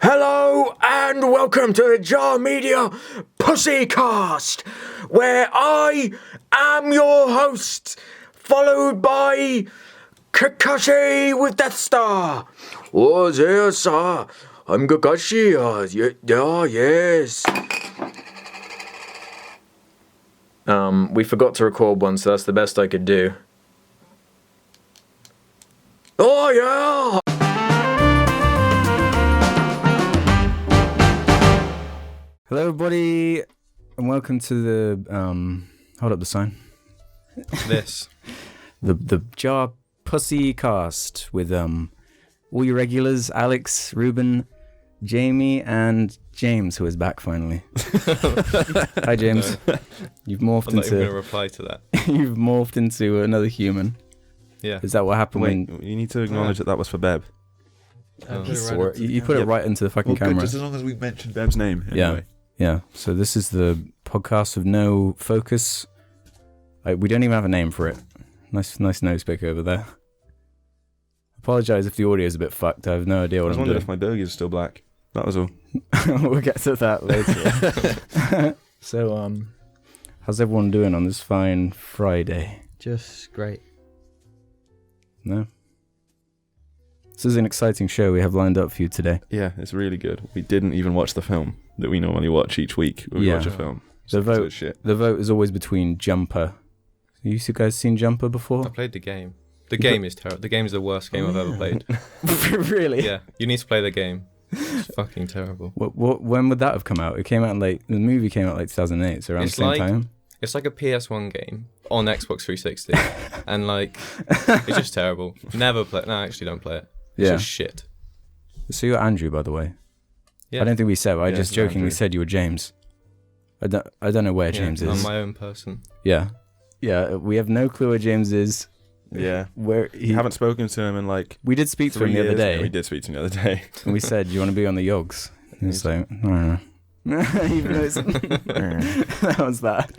Hello and welcome to the Jar Media Pussycast, where I am your host, followed by Kakashi with Death Star. Oh, there, sir. I'm Kakashi. Yes. We forgot to record one, so that's the best I could do. Oh, yeah. Hello, everybody, and welcome to the hold up the sign. This the Jar Pussy Cast with all your regulars: Alex, Ruben, Jamie, and James, who is back finally. Hi, James. You've morphed I'm not even into. going to reply to that. You've morphed into another human. Yeah. Is that what happened Wait, when you need to acknowledge that was for Beb. you put it right into the fucking camera? Good, just as long as we mentioned Beb's name. Anyway. Yeah. So this is the podcast with no focus. We don't even have a name for it. Nice nose pick over there. Apologise if the audio is a bit fucked. I have no idea what I'm doing. I was wondering if my bogey is still black. That was all. We'll get to that later. So, how's everyone doing on this fine Friday? Just great. No? This is an exciting show we have lined up for you today. Yeah, it's really good. We didn't even watch the film that we normally watch each week when we watch a film. The vote is always between Jumper. You guys seen Jumper before? I played the game. The game is terrible. The game is the worst game I've ever played. Really? Yeah, you need to play the game. It's fucking terrible. When would that have come out? It came out the movie came out 2008, so around the same time. It's like a PS1 game on Xbox 360, and it's just terrible. Never play. No, actually, don't play it. It's just shit. So you're Andrew, by the way. Yeah. I don't think we said. I just jokingly Andrew. said you were James. I don't know where James is. I'm my own person. Yeah. We have no clue where James is. Yeah. Where You haven't spoken to him in we did speak to him the other day. Yeah, we did speak to him the other day. And we said, "Do you want to be on the Yogs?" And he was like, "I don't know." Even though it's that was that.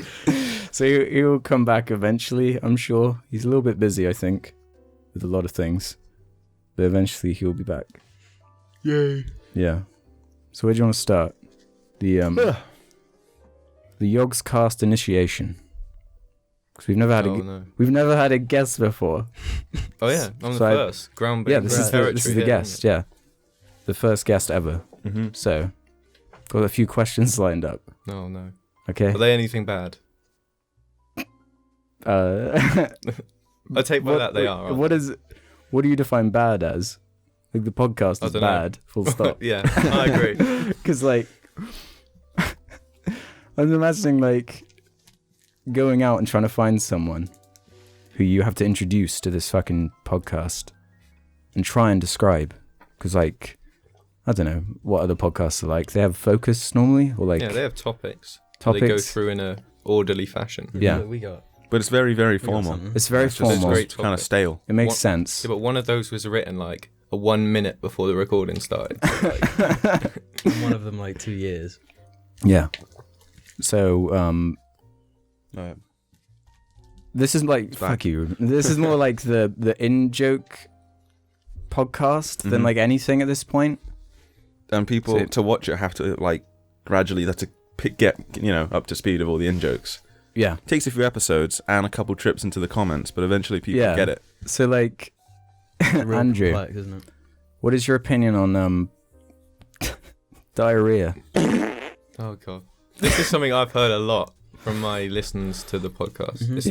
So he'll come back eventually, I'm sure. He's a little bit busy, I think, with a lot of things, but eventually he'll be back. Yay! Yeah. So where do you want to start? The Yogs cast initiation. Because we've never had a guest before. Oh yeah, I'm the first groundbreaking. Yeah, this is the guest. Yeah, the first guest ever. Mm-hmm. So, got a few questions lined up. No. Okay. Are they anything bad? I take by that they are. What do you define bad as? Like the podcast is bad. Full stop. Yeah, I agree. Because I'm imagining going out and trying to find someone who you have to introduce to this fucking podcast and try and describe. Because I don't know what other podcasts are like. They have focus normally, or yeah, they have topics. They go through in a orderly fashion. Yeah, We got. But it's very, very formal. It's very formal. It's Kind of stale. It makes sense. Yeah, but one of those was written 1 minute before the recording started. One of them 2 years. Yeah. So this is fuck you. This is more like the in-joke podcast than anything at this point. And people to watch it have to gradually get up to speed of all the in-jokes. Yeah. It takes a few episodes and a couple trips into the comments, but eventually people get it. So Andrew, Complex, isn't it? what is your opinion on diarrhea? Oh god, this is something I've heard a lot from my listens to the podcast. Mm-hmm. It's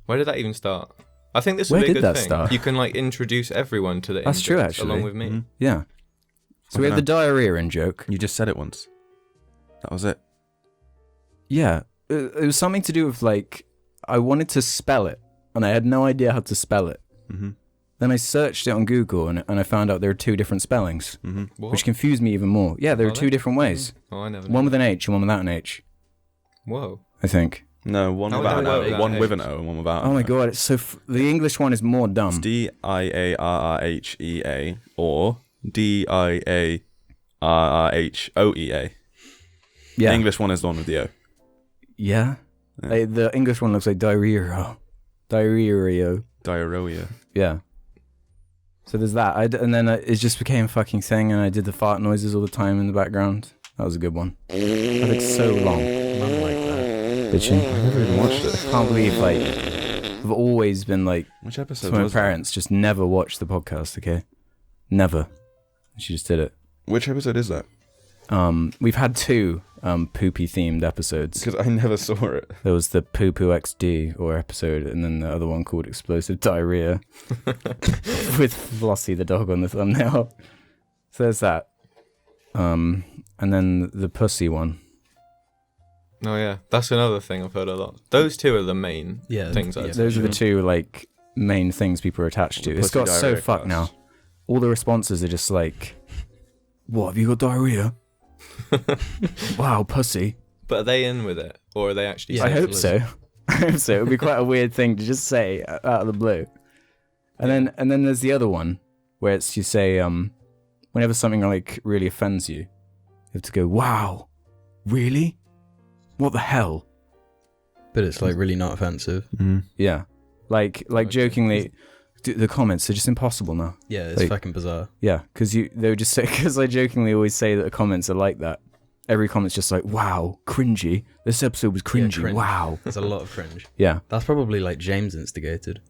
where did that even start? I think this Where would be a did good that thing. start? You can introduce everyone to the That's true, in-jokes actually. along with me. Mm-hmm. Yeah. So we have the diarrhea in joke. You just said it once. That was it. Yeah. It was something to do with I wanted to spell it and I had no idea how to spell it. Mm-hmm. Then I searched it on Google and I found out there are two different spellings, Mm-hmm. which confused me even more. Yeah, there are two different ways. Oh, I never knew. One with an H and one without an H, Whoa. I think. No, one Oh, without an no, O, no, one no. with an O, and one without. Oh my god, it's so the English one is more dumb. It's DIARRHEA or DIARRHOEA. Yeah. The English one is the one with the O. Yeah. Yeah. The English one looks like diarrhea. Diarrhea. Diarrhea. Yeah. So there's that. And then it just became a fucking thing, and I did the fart noises all the time in the background. That was a good one. I think so long. None like that. Did you? I never even watched it. I can't believe, like, I've always been like, Which episode so my was parents just never watched the podcast, okay? Never. She just did it. that? Which episode is that? We've had 2 poopy themed episodes. Because I never saw it. There was the Poo Poo XD or episode, and then the other one called Explosive Diarrhea with Flossie the dog on the thumbnail. So there's that. And then the pussy one. Oh yeah, that's another thing I've heard a lot. Those 2 are the main things. I'd say. Those are the 2 like main things people are attached to. It's Pussy got so diarrhea fucked now. All the responses are just like, "What, have you got diarrhea?" Wow, pussy. But are they in with it, or are they actually? Yeah, I hope absolutely. so. I hope so. It would be quite a weird thing to just say out of the blue. And then there's the other one where it's you say whenever something like really offends you, you have to go, "Wow, really? What the hell?" But it's like really not offensive. Yeah, like Okay. jokingly, the comments are just impossible now. Yeah, it's Like- fucking bizarre. Yeah, because they would just say, because I jokingly always say that the comments are like that. Every comment's just like, "Wow, cringy. This episode was cringy. cringe. Wow." There's a lot of cringe. Yeah, That's probably like James instigated.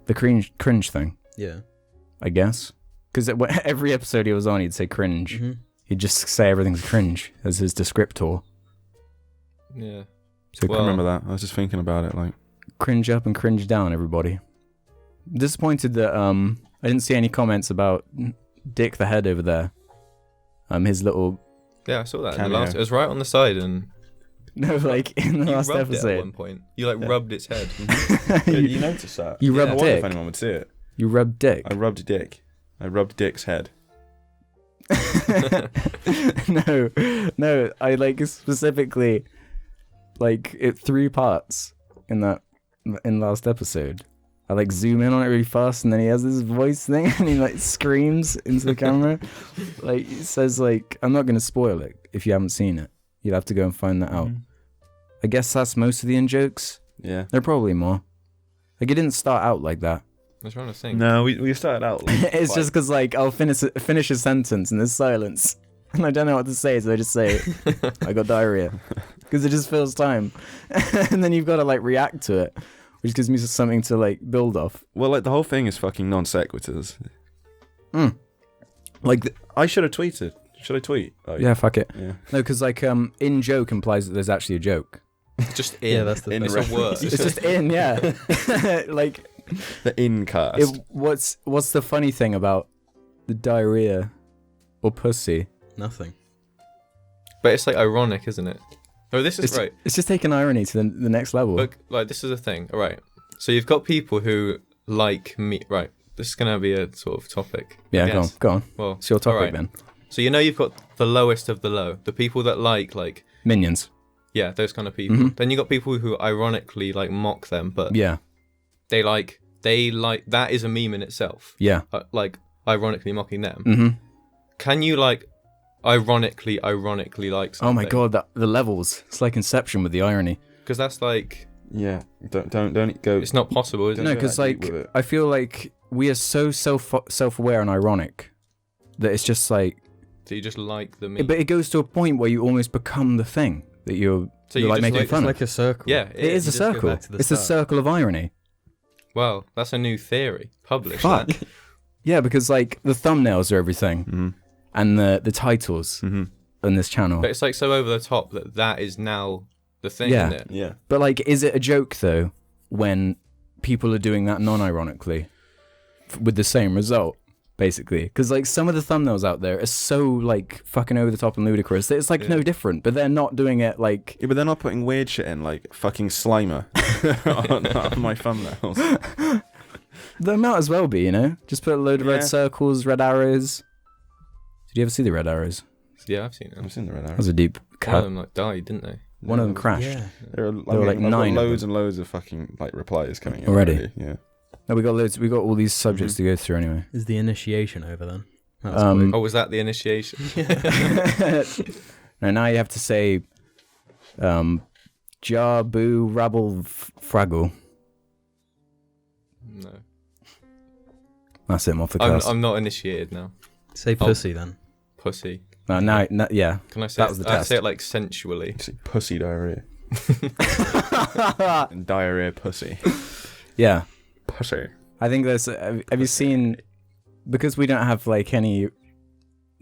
the cringe thing, Yeah. I guess. Because every episode he was on, he'd say cringe. Mm-hmm. He'd just say everything's cringe as his descriptor. Yeah. So Well- I remember that. I was just thinking about it. Like, cringe up and cringe down, everybody. Disappointed that I didn't see any comments about Dick the Head over there. His little Yeah, I saw that in the Cameo. last. It was right on the side, and no, like in the you last rubbed it at episode, one point. You like rubbed its head. you noticed that? you I rubbed wonder if Dick. anyone would see it. You rubbed Dick. I rubbed Dick. I rubbed Dick's head. no, I like specifically like it 3 parts in last episode. I like zoom in on it really fast, and then he has this voice thing, and he like screams into the camera. Like he says, like, I'm not gonna spoil it if you haven't seen it. You'll have to go and find that out. I guess that's most of the in-jokes. Yeah. There are probably more. Like it didn't start out like that. I was trying to think. No, we started out. Like, It's quite- just because like I'll finish a sentence and there's silence, and I don't know what to say, so I just say I got diarrhea because it just fills time, and then you've got to like react to it, which gives me something to like build off. Well, like the whole thing is fucking non sequiturs. Like I should have tweeted. Should I tweet? Like, yeah, fuck it. Yeah. No, because like in joke implies that there's actually a joke. Just in. Yeah, that's the In thing. It's a word. It's just in, yeah. Like The incast. what's the funny thing about the diarrhea or pussy? Nothing. But it's like ironic, isn't it? Oh, this is It's, right. it's just taking irony to the next level. Look, like this is a thing. All right. So you've got people who like meat. Right. This is gonna be a sort of topic. I yeah, guess. go on. Well, It's your topic alright. then. So you know you've got the lowest of the low, the people that like Minions. yeah, those kind of people. Mhm. Then you got people who ironically like mock them, but Yeah, they like that is a meme in itself. yeah. Like ironically mocking them. Mm-hmm. Can you like ironically like something? Oh my god, the levels. It's like Inception with the irony. Because that's like Yeah. Don't go. it's not possible, is it? Don't No, go because that deep like with it. I feel like we are so self-aware and ironic that it's just like, So you just like the meme. but it goes to a point where you almost become the thing that you're So you're you like just making like- fun It's of. like a circle. Yeah, It is a just go circle. back to the It's a start. circle of irony. Well, that's a new theory. Publish Fuck. that. Yeah, because like the thumbnails are everything, Mm-hmm. and the titles Mm-hmm. on this channel. But it's like so over the top that is now the thing, Yeah. isn't it? Yeah. But like, is it a joke though when people are doing that non-ironically with the same result, basically? Because like some of the thumbnails out there are so like fucking over the top and ludicrous that it's like Yeah. no different, but they're not doing it like. Yeah, but they're not putting weird shit in, like fucking Slimer on my thumbnails. They might as well be, you know. Just put a load of red Yeah. circles, red arrows. Did you ever see the red arrows? Yeah, I've seen it. I've seen the red That arrows. was a deep One of cut. them like died, didn't they? One of them crashed. Yeah. There are were, like, I've got 9 of loads and loads of fucking like replies coming in Already? Yeah. No, we got loads. We got all these subjects to go through anyway. Is the initiation over then? That's Um, Oh, was that the initiation? Now you have to say, jar, boo, rabble, fraggle. No. That's it. I'm off the I'm, cast. I'm not initiated now. Say pussy then. Pussy. No, yeah. Can I say That was the test. say it like sensually? It's like pussy diarrhea. And diarrhea pussy. Yeah. Pussy. I think there's. Have you seen? Because we don't have like any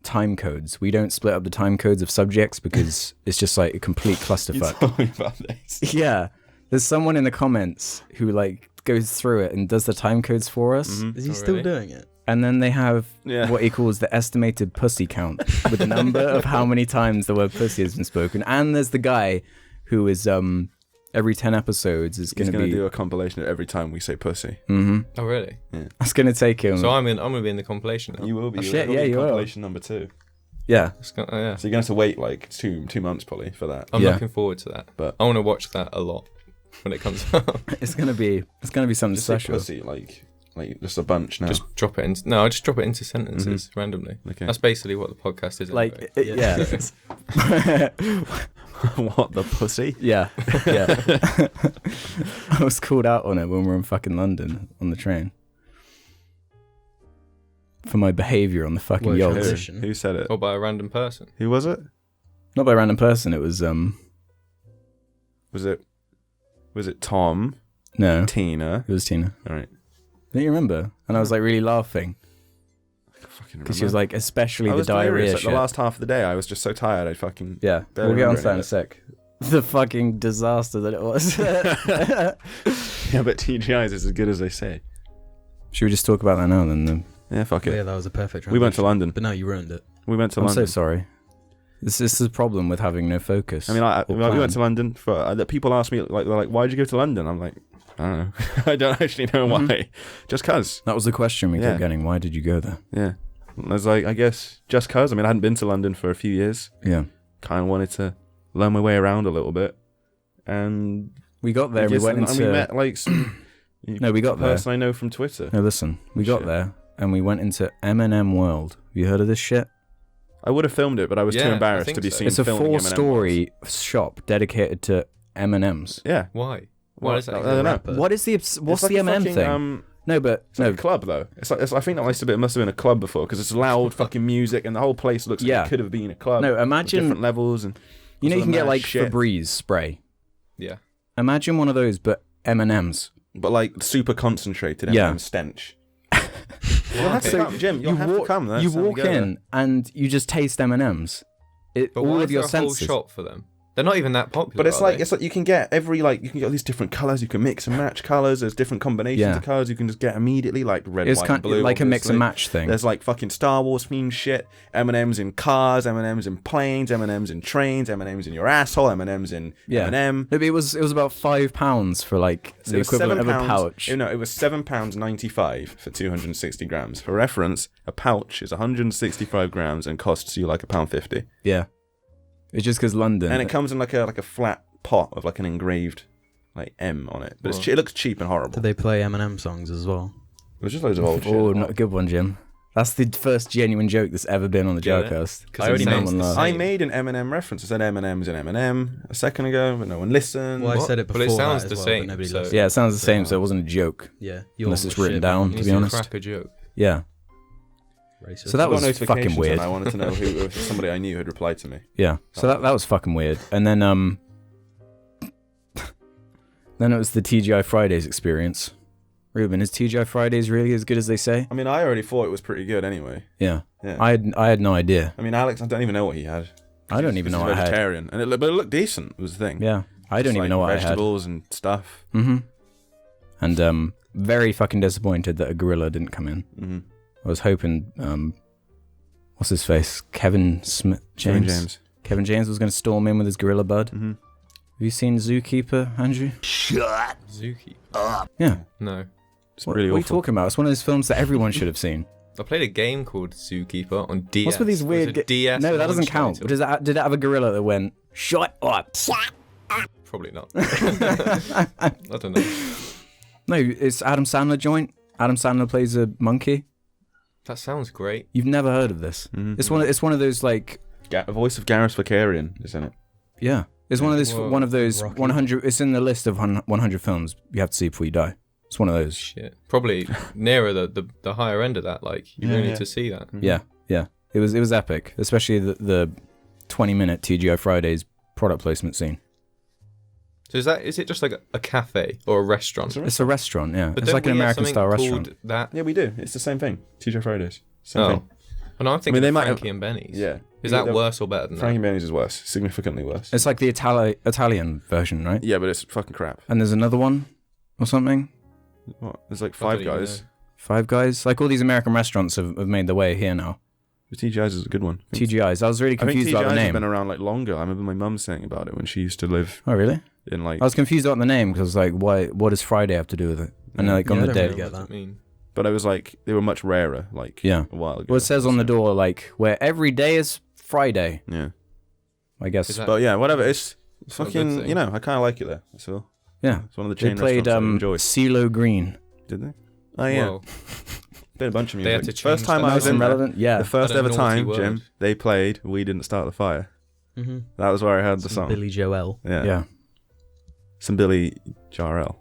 time codes. We don't split up the time codes of subjects because it's just like a complete You clusterfuck. told me about this. Yeah. There's someone in the comments who like goes through it and does the time codes for us. Mhm. Is he Oh, still really? doing it? And then they have Yeah. what he calls the estimated pussy count with the number of how many times the word pussy has been spoken. And there's the guy who is every 10 episodes is He's going to gonna be do a compilation of every time we say pussy. Oh really? It's going to take him. So I'm gonna be in the compilation now. You will be. Oh, You'll shit, be yeah, in you will. compilation number 2. Yeah. Yeah. So you're gonna have to wait like two months probably for that. I'm Yeah. looking forward to that. But- I want to watch that a lot when it comes out. It's going to be something Just say special. pussy, like just a bunch now. Just drop it into. No, I just drop it into sentences randomly. Okay. That's basically what the podcast is. Like anyway. yeah. What the pussy? Yeah. Yeah. I was called out on it when we were in fucking London on the train. For my behaviour on the fucking Well, yacht. transition. Who said it? Or by a random person. Who was it? Not by a random person, it was Was it Tom? no. Tina? It was Tina. All right. Don't you remember? And I was like really laughing. I fucking Because she was like, especially I the was diarrhea delirious, like, shit. the last half of the day. I was just so tired. I fucking Yeah, barely we'll get on to remember that in a any sec. The fucking disaster that it was. Yeah, but TGI is as good as they say. Should we just talk about that now then? Yeah, fuck it. Yeah, that was a perfect transition. We went to London. But now you ruined it. We went to I'm London. so sorry. This is the problem with having no focus. I mean, we plan. went to London for. People ask me like, they're like, "Why did you go to London?" I'm like, I don't know. I don't actually know why. Just cause. That was the question we Yeah. kept getting. Why did you go there? Yeah. I was like, I guess just cause. I mean, I hadn't been to London for a few years. Yeah. Kind of wanted to learn my way around a little bit, and We got there. We went and into. we met like some. No, we got there. person I know from Twitter. No, listen. We got Shit. there and we went into M&M World. Have you heard of this shit? I would have filmed it, but I was too Yeah, I embarrassed think to be so. seen. It's a filming M&M 4-story shop dedicated to M&Ms. Yeah. Why? Why Well, is that? I don't know. Rapper. What is the It's what's like the a M&M fucking, thing? No, but It's like no. a club though. It's I think that it must have been a club before because it's loud fucking music and the whole place looks like Yeah. it could have been a club. No, with imagine different levels and you know all you can the get mad like shit. Febreze spray. Yeah. Imagine one of those, but M&Ms. but like super concentrated Yeah. M&M stench. You'll have to So come, Jim. You'll you have walk, to come. Next you time we walk go there. in and you just taste M&Ms. But All why of is your there a whole senses. shop for them? They're not even that popular. But it's are like they? you can get you can get all these different colors. You can mix and match colors. There's different combinations Yeah. of colors you can just get immediately, like red, It's white, kind and blue. like a mix and obviously. match thing. There's like fucking Star Wars themed shit. M&Ms in cars, M&Ms in planes, M&Ms in trains, M&Ms in your asshole, M&Ms in Yeah. M&M. No, but it was about £5 for like So the it was equivalent of a £7 pouch. No, it was £7.95 for 260 grams. For reference, a pouch is 165 grams and costs you like £1.50. Yeah. It's just because London. And it comes in like a flat pot of like an engraved like M on it. But Well. it looks cheap and horrible. Did they play Eminem songs as well? It was just loads of old shit. Oh, not a good one, Jim. That's the first genuine joke that's ever been on the Get it? JARCAST. 'Cause I already it made sounds the laugh. I same. made an Eminem reference. I said Eminem's an Eminem a second ago, but no one listened. Well, I What? said it But before. it sounds that the as well, same, But nobody so- listened. Yeah, it sounds the same, so it wasn't a joke. Yeah. Unless it's was written shit, down, man. to You be need honest. crack a joke. Yeah. Racist. So that I got was notifications fucking weird. and I wanted to know who if somebody I knew had replied to me. Yeah. So that was fucking weird. And then then it was the TGI Fridays experience. Ruben, is TGI Fridays really as good as they say? I mean, I already thought it was pretty good anyway. Yeah. Yeah. I had no idea. I mean, Alex, I don't even know what he had. I don't even know He's what I had. vegetarian, but it looked decent. Was the thing. Yeah. I don't Just, even like, know what I had. vegetables and stuff. Mm-hmm. And very fucking disappointed that a gorilla didn't come in. Mm-hmm. I was hoping what's his face? Kevin Smith James. Kevin James was going to storm in with his gorilla bud. Mm-hmm. Have you seen Zookeeper, Andrew? Zuki. Yeah. No. It's What, really what are you awful. talking about? It's one of those films that everyone should have seen. I played a game called Zookeeper on DS. What's with these It was weird? a DS no, that doesn't launch count. title. Did it have a gorilla that went shut up? Probably not. I don't know. No, it's Adam Sandler joint. Adam Sandler plays a monkey. That sounds great. You've never heard of this? Mhm. It's one of those like The voice of Gareth Vakarian is in it. yeah. It's one of those Whoa, one of those Rocky. 100. It's in the list of 100 films you have to see before you die. It's one of those. Shit. Probably nearer the higher end of that. Like, you Yeah, really yeah. need to see that. Yeah. It was epic, especially the 20-minute TGI Fridays product placement scene. So is it just like a cafe or a restaurant? It's a restaurant, yeah. But It's don't like an we have American something style called restaurant. That. Yeah, we do. It's the same thing. TJ Fridays. Same Oh. thing. And I'm thinking they of might have- Frankie and Benny's. Yeah. Is Yeah, that worse or better than Frankie that? Benny's is worse. Significantly worse. It's like the Italian version, right? Yeah, but it's fucking crap. And there's another one or something. What? There's like I Five don't even Guys. know. Five Guys. Like all these American restaurants have made their way here now. The TGI's is a good one. I think- TGI's. I was really I think confused about TGI's the has name. been around like longer. I remember my mum saying about it when she used to live Oh, really? in like. I was confused about the name because like, what does Friday have to do with it? And Yeah. like on Yeah, I the don't day, really get What does that. it mean? But it was like they were much rarer. Like Yeah. a while ago. well, it says on the So, door like where every day is Friday. Yeah. I guess. Is that- But yeah, whatever. It's not a good fucking. thing. You know, I kind of like it there. So Yeah. it's one of the They chain played restaurants I enjoy. CeeLo Green. Did they? Oh yeah. Whoa. Did a bunch of They had music. to First change time that. I was Nice in and there, relevant. Yeah. the first What a ever naughty time, word. Jim, they played "We Didn't Start the Fire." Mm-hmm. That was where I heard the song. Billy Joel. Yeah. Yeah. Some Billy Jarrell.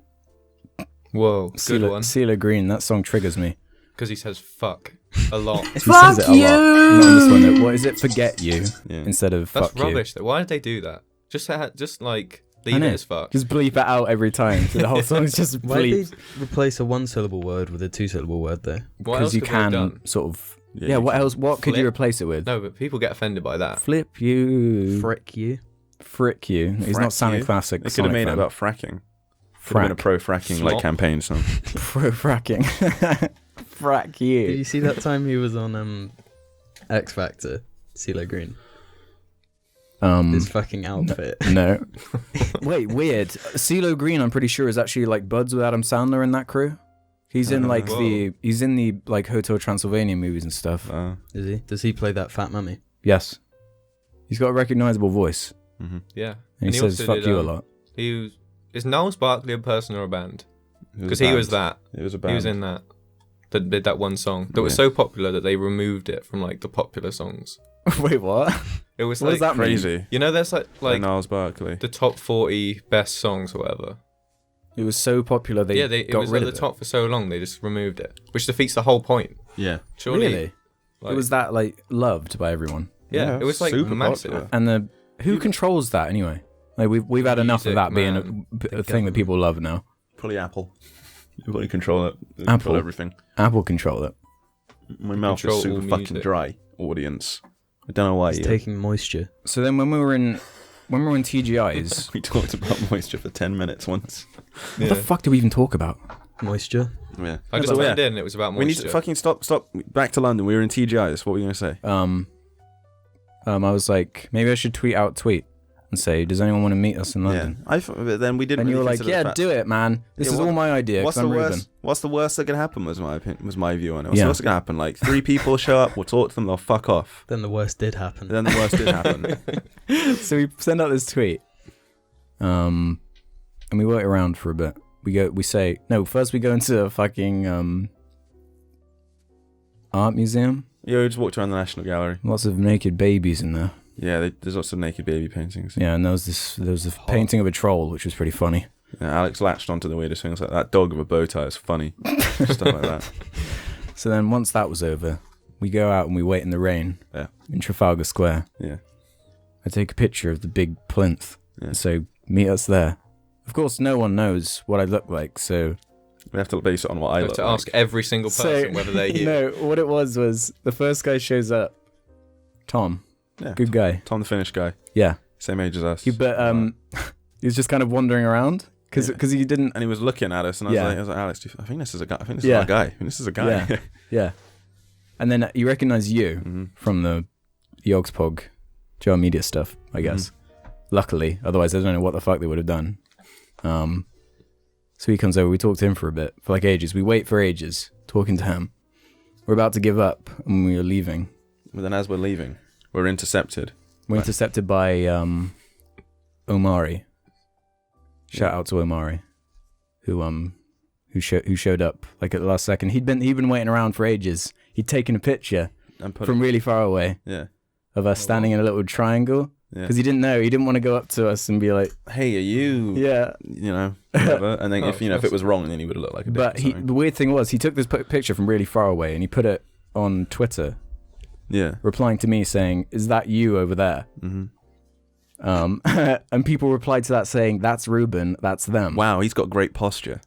Whoa. Good one. CeeLo Green. That song triggers me. Because he says fuck a lot. He says it a lot. Not on this one though. What is it? Forget you Yeah. instead of That's fuck rubbish though. Why did they do that? Just like I leave know. it as fuck. you. Just bleep it out every time. So the whole song's just Why did bleep. they replace a one-syllable word with a two-syllable word though? What else Because you could they have can done? sort of. Yeah, Yeah. you What can. else? What could you Flip. replace it with? No, but people get offended by that. Flip you. Frick you. Frick you. He's Frack not sounding you. classic. They could have Sonic made it fan. about fracking. Could have been a Frack. pro-fracking like Slop. campaign song. Pro fracking. Frack Did you. you see that time he was on X Factor? CeeLo Green. His fucking outfit. No. Wait, weird. CeeLo Green, I'm pretty sure, is actually like buds with Adam Sandler in that crew. He's in like Whoa. he's in the like Hotel Transylvania movies and stuff. Is he? Does he play that fat mummy? Yes. He's got a recognizable voice. Yeah. And he says also fuck did, you a lot. Is Niles Barkley a person or a band? Because he was that. It was a band. He was in that. That did that one song that was Yeah. so popular that they removed it from like the popular songs. Wait, what? It was What like does that mean? Crazy. You know, there's like Niles Barkley. the top 40 best songs or whatever. It was so popular they It got was rid at the of it. top for so long they just removed it, which defeats the whole point. Yeah. Surely, Really? like- It was that like loved by everyone. Yeah, it was like super massive. popular. And who controls that anyway? Like we've had enough of Music, that being man. a thing that people love now. Probably Apple. You probably control it. You Apple. Control everything. Apple control it. My mouth Control is super all fucking music. dry. Audience. I don't know why. It's You. taking moisture. So then when we were in TGI's, We talked about moisture for 10 minutes once. what the fuck did we even talk about? Moisture? Yeah. I just So, went yeah. in and it was about We need moisture. to fucking stop. Back to London. We were in TGI's. What were you going to say? I was like, maybe I should tweet and say, does anyone want to meet us in London? Yeah. But then we didn't. And you really were like, consider the yeah, fact- do it, man. This Yeah, is what- all my idea. What's 'cause the I'm worst? Ruben. What's the worst that could happen? Was my opinion. Was my view on it. What's Yeah. the worst that could happen? Like 3 people show up. We'll talk to them. They'll fuck off. Then the worst did happen. And then the worst did happen. So we send out this tweet, and we wait around for a bit. First we go into a fucking art museum. Yeah, we just walked around the National Gallery. Lots of naked babies in there. Yeah, there's lots of naked baby paintings. Yeah, and there was a painting of a troll, which was pretty funny. Yeah, Alex latched onto the weirdest things like that dog with a bow tie is funny. Stuff like that. So then once that was over, we go out and we wait in the rain Yeah. in Trafalgar Square. Yeah. I take a picture of the big plinth. Yeah. So meet us there. Of course, no one knows what I look like, so... We have to base it on what I I have look to like. ask every single person whether they're you. No, what it was the first guy shows up. Tom. Yeah. Good guy. Tom the Finnish guy. Yeah. Same age as us. But he was just kind of wandering around because Yeah. he didn't... And he was looking at us and I was, Yeah. like, Alex, I think this is a guy. I think this Yeah. is our guy. I think this is a guy. Yeah. Yeah. And then you recognize you Mhm. from the Yogspog Jar Media stuff, I guess. Luckily. Otherwise, I don't know what the fuck they would have done. So he comes over. We talk to him for a bit, for like ages. We wait for ages, talking to him. We're about to give up, and we are leaving. But then as we're leaving, we're intercepted. We're intercepted by Omari. Shout out to Omari, who showed up like at the last second. He'd been waiting around for ages. He'd taken a picture And put from really far away yeah. of us standing in a little triangle, because he didn't know. He didn't want to go up to us and be like, Hey, are you? yeah. You know, whatever. And then if it was wrong, then he would have looked like a dick. But the weird thing was, he took this picture from really far away and he put it on Twitter, replying to me saying, "Is that you over there?" And people replied to that saying, "That's Ruben, that's them." Wow, he's got great posture.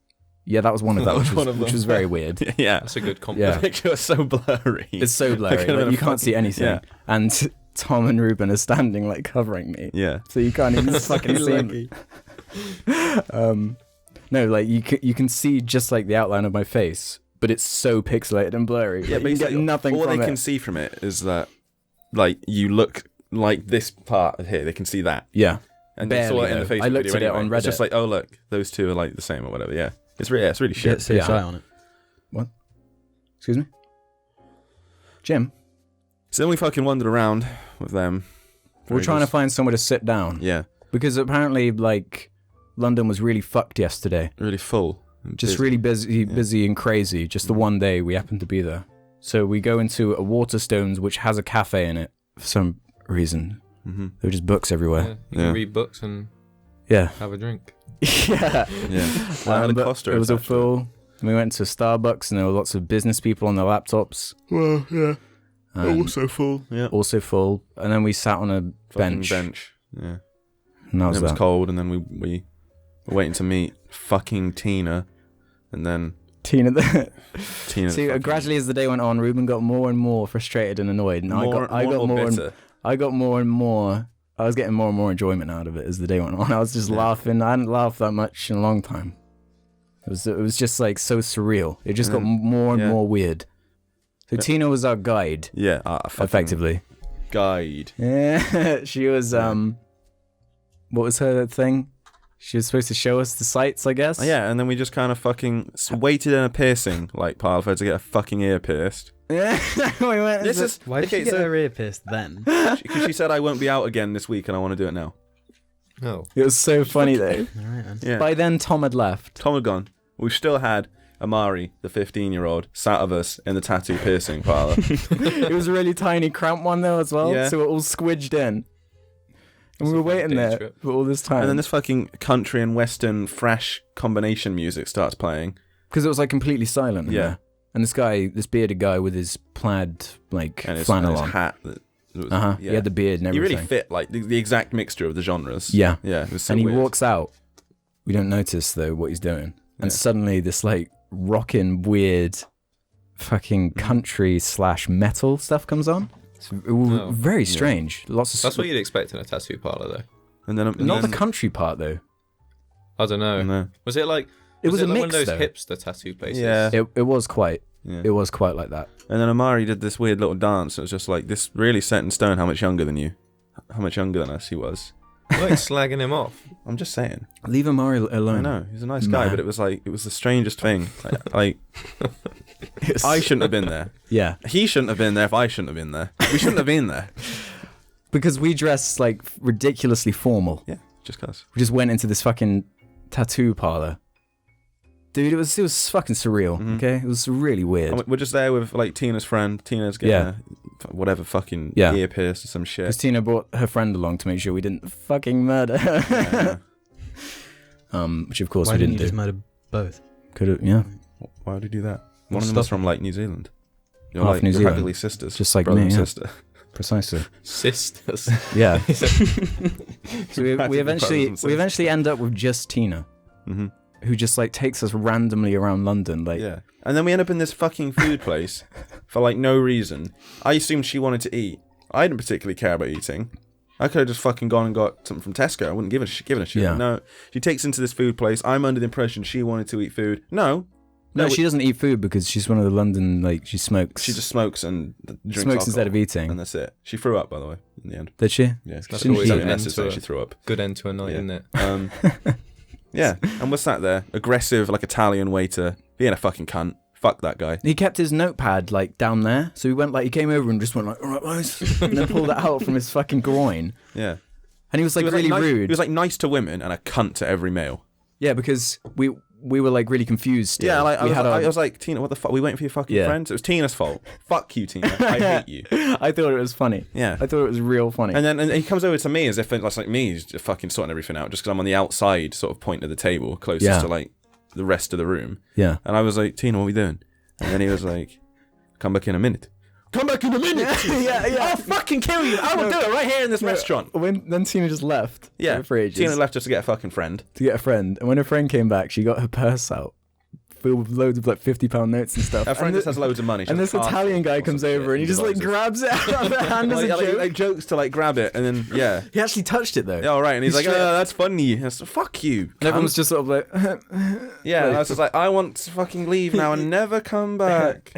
Yeah, that was one of them, which was very weird. Yeah. That's a good compliment. The picture was so blurry. It's so blurry, like, you can't see anything. Yeah. And Tom and Ruben are standing like covering me. Yeah. So you can't even fucking see me. No, like you can see just like the outline of my face, but it's so pixelated and blurry. Yeah, like, you get nothing all from they it. can see from it is that, like, you look like this part of here. They can see that. Yeah. And Barely, they saw it in the though. Facebook I looked video at it anyway. on Reddit. It's just like, oh look, those two are like the same or whatever. Yeah, it's really shit. Get CSI on it. What? Excuse me? Jim? So then we fucking wandered around with them. We're trying to find somewhere to sit down. Yeah, Because apparently, like, London was really fucked yesterday. really full. and Just busy. really busy and crazy. Just the one day we happened to be there. So we go into a Waterstones, which has a cafe in it for some reason. Mhm. There were just books Yeah, everywhere. you can Yeah. read books and Yeah. have a drink. Yeah. Yeah, well, I had a But Costa it was all attached to it. full. We went to Starbucks and there were lots of business people on their laptops. Well, yeah, And also full. Yeah, also full. And then we sat on a fucking bench. Yeah, And that and was it was that. cold, and then we were waiting to meet fucking Tina, and then Tina. Tina. See, fucking- gradually as the day went on, Ruben got more and more frustrated and annoyed, and I got bitter. more and more. I was getting more and more enjoyment out of it as the day went on. I was just laughing. I hadn't laughed that much in a long time. It was just like so surreal. It just got more and more weird. So Tina was our guide, Yeah, fucking effectively. guide. Yeah, she was. What was her thing? She was supposed to show us the sights, I guess. Oh, yeah, and then we just kind of fucking waited in a piercing, like part of her to get her fucking ear pierced. Yeah, we went. This is Why did she get her ear pierced then? because she said I won't be out again this week, and I want to do it now. Oh. It was so funny though. Alright then. Yeah, By then, Tom had left. Tom had gone. We've still had Amari, the 15-year-old, sat of us in the tattoo piercing parlor. It was a really tiny, cramped one though as well. Yeah. So we're all squidged in, and we were waiting day there trip. for all this time. And then this fucking country and western fresh combination music starts playing. because it was like completely silent. in Yeah. there. And this bearded guy with his plaid like And his flannel on. hat. That was, Yeah. He had the beard and He everything. really fit like the exact mixture of the genres. Yeah. Yeah, it was so And he weird. walks out. We don't notice though what he's doing. And Yeah. suddenly this like rocking weird fucking country / metal stuff comes on. It's very strange. Lots of That's what you'd expect in a tattoo parlor, though. And then not the country part though. I don't know. No. Was it like? It was a like mix one of those though. hipster tattoo places? Yeah. It was quite Yeah. it was quite like that. And then Amari did this weird little dance. It was just like this really set in stone how much younger than you. How much younger than us he was. Like slagging him off. I'm just saying. Leave Amari alone. I know. He's a nice guy, Nah. but it was the strangest thing. Like I shouldn't have been there. Yeah. He shouldn't have been there if I shouldn't have been there. We shouldn't have been there. Because we dressed like ridiculously formal. Yeah, just cause. We just went into this fucking tattoo parlor. Dude, it was fucking surreal. Mhm. Okay, it was really weird. And we're just there with like Tina's friend. Tina's getting Yeah. whatever fucking Yeah. ear pierced or some shit. Christina brought her friend along to make sure we didn't fucking murder her. Yeah. Which of course Why we didn't didn't you just do. murder both? Could have, yeah, Why would he do that? One What's of them is stopping from like New Zealand. You're Half like New you're Zealand. practically sisters. Just like brother me, and yeah. sister. precisely. Sisters. Yeah. So we Practically eventually brothers and we eventually end up with just Tina, Mm-hmm. who just like takes us randomly around London. Like, Yeah. And then we end up in this fucking food place for like no reason. I assumed she wanted to eat. I didn't particularly care about eating. I could have just fucking gone and got something from Tesco. I wouldn't give a shit. Yeah. No. She takes into this food place. I'm under the impression she wanted to eat food. No. no, she doesn't eat food because she's one of the London, like, she smokes. She just smokes and drinks smokes alcohol, instead of eating. and that's it. She threw up, by the way, in the end. Did she? Yeah, That's she always didn't an eat end necessary. to She it. threw up. Good end to a night, Yeah. isn't it? Yeah, and we're sat there, aggressive, like Italian waiter, being a fucking cunt. Fuck that guy. He kept his notepad like down there, so he went like he came over and just went like, "All right, guys," and then pulled it out from his fucking groin, Yeah, and he was like he was really nice, rude. He was like nice to women and a cunt to every male. Yeah, because we we were like really confused. Still. Yeah, like we I was like, Tina, what the fuck? We waiting for your fucking friends? It was Tina's fault. Fuck you, Tina. I hate you. I thought it was funny. Yeah. I thought it was real funny. And then he comes over to me as if it's like me, he's just fucking sorting everything out, just because I'm on the outside sort of point of the table, closest to like the rest of the room. Yeah. And I was like, Tina, what are we doing? And then he was like, come back in a minute. Come back in a minute. yeah. I'll fucking kill you. I will do it right here in this restaurant. Then Tina just left. Yeah. For ages. Tina left just to get a fucking friend. To get a friend. And when her friend came back, she got her purse out, filled with loads of like £50 notes and stuff. Her friend just has loads of money. And this Italian guy comes over and he just like grabs it out of her hand as a joke. Like jokes to like grab it and then, yeah. He actually touched it though. Yeah, all right. And he's like, oh, that's funny. Fuck you. And everyone's just sort of like... yeah, and I was just like, I want to fucking leave now and never come back.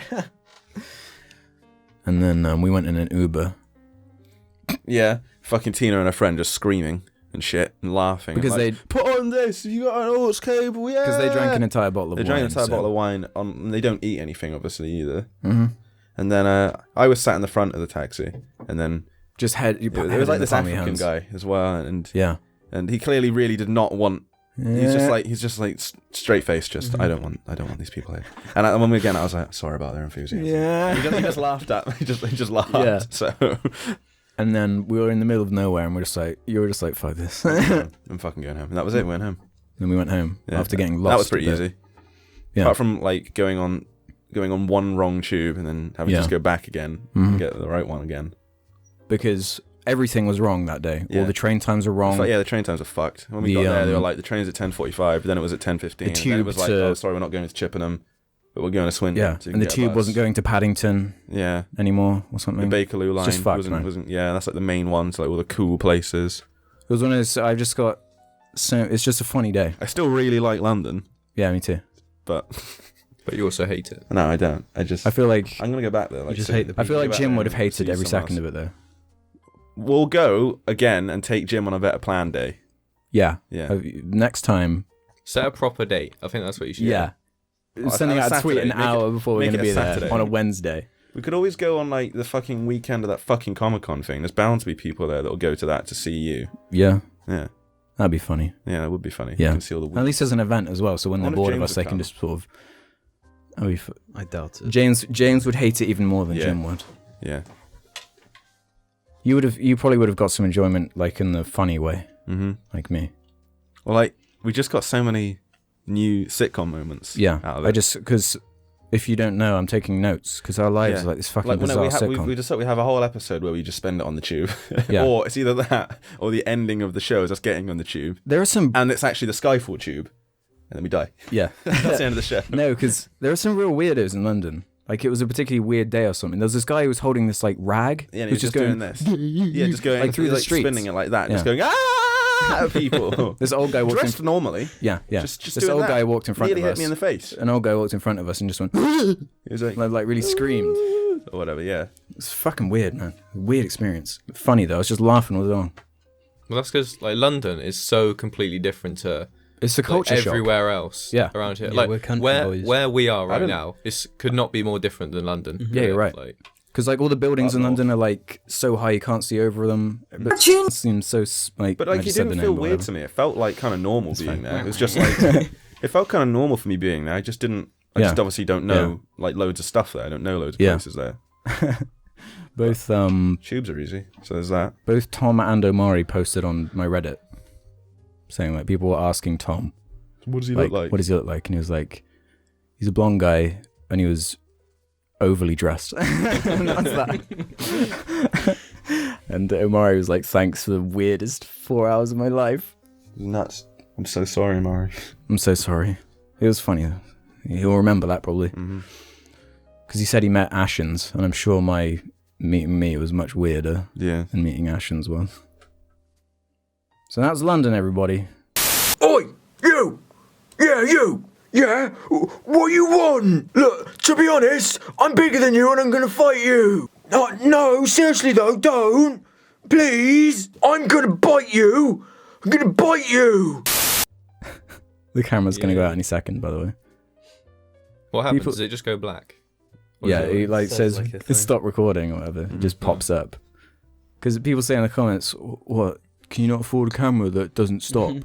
And then we went in an Uber. Yeah, fucking Tina and her friend just screaming and shit and laughing. Because and like, they put on this if you got an aux cable, yeah. Because they drank an entire bottle of wine. They drank an entire bottle of wine. And they don't eat anything, obviously, either. Mm-hmm. And then I was sat in the front of the taxi, and then just there was like this African guy as well, and and he clearly really did not want. Yeah. He's just like straight face. Just I don't want these people here. And when we again, I was like, sorry about their enthusiasm. Yeah. He just laughed at me. He just laughed. Yeah. So. And then we were in the middle of nowhere, and you were just like, fuck this. I'm fucking going home. And that was it. We went home. Then we went home after getting lost. That was pretty easy. Yeah. Apart from like going on one wrong tube and then having to just go back again and get the right one again. Because everything was wrong that day. Yeah. All the train times were wrong. Like, the train times were fucked. When we got there, they were like, the train's at 10:45, then it was at 10:15. And then it was like, oh, sorry, we're not going to Chippenham, but we're going to Swindon. Yeah, so and the tube wasn't going to Paddington anymore or something. The Bakerloo line just fucked, wasn't, that's like the main one, so like all the cool places. It was one of those, I've just got, it's just a funny day. I still really like London. Yeah, me too. But you also hate it. No, I don't. I feel like I'm going to go back there. Like, you just hate the I feel like Jim would have hated every someone second else. of it though. We'll go again and take Jim on a better plan day. Yeah. Yeah. Next time. Set a proper date. I think that's what you should do. Sending out a tweet an hour before we're going to be there on a Wednesday. We could always go on like the fucking weekend of that fucking Comic-Con thing. There's bound to be people there that'll go to that to see you. Yeah. Yeah. That'd be funny. Yeah, that would be funny. Yeah. You can see all the At least there's an event as well, so when they're bored of us, they can just sort of... I doubt it. James would hate it even more than Jim would. Yeah. You probably would have got some enjoyment, like in the funny way, like me. Well, like we just got so many new sitcom moments. Yeah, out of it. because if you don't know, I'm taking notes because our lives are like this fucking bizarre sitcom. We just thought we have a whole episode where we just spend it on the tube, Yeah. or it's either that or the ending of the show is us getting on the tube, There are some, and it's actually the Skyfall tube, and then we die. yeah, That's the end of the show. no, because there are some real weirdos in London. Like it was a particularly weird day or something. There was this guy who was holding this like rag. Yeah, and he was just doing this. Yeah, just going like through the like, streets, spinning it like that, Yeah. just going at people. This old guy walked Dressed normally. Yeah. Just This doing old that. guy walked in front Nearly of hit us. me in the face. An old guy walked in front of us and just went He was like really screamed. or whatever. Yeah. It's fucking weird, man. Weird experience. Funny though. I was just laughing all along. Well, that's because like London is so completely different to It's a culture shock. everywhere else. Yeah. Around here, Yeah, like we're country where boys. where we are right now, could not be more different than London. Yeah, you're right. Like, Because like all the buildings in Up north. London are like so high you can't see over them. But it seems so like. But I like, it just said the didn't name, feel but weird whatever. to me. It felt like kind of normal being fine. there. It was just like it felt kind of normal for me being there. I just didn't. I just obviously don't know like loads of stuff there. I don't know loads of places there. Both Tubes are easy, so there's that. both Tom and Omari posted on my Reddit, saying like people were asking Tom, What does he like, look like? what does he look like? And he was like, he's a blonde guy, and he was overly dressed. And that's that. And Omari was like, thanks for the weirdest 4 hours of my life. Nuts. I'm so sorry, Mari. I'm so sorry. It was funny though. He'll remember that probably. Because he said he met Ashens, and I'm sure my meeting me was much weirder Yeah. than meeting Ashens was. So that's London, everybody. Oi, you! Yeah, you! Yeah? What you want? Look, to be honest, I'm bigger than you and I'm gonna fight you! No, seriously though, don't! Please! I'm gonna bite you! I'm gonna bite you! The camera's going to go out any second, by the way. what happens? People- Does it just go black? Or Yeah, is it- he like says says, like a thing. stop recording or whatever. It just pops up. Because people say in the comments, what? Can you not afford a camera that doesn't stop?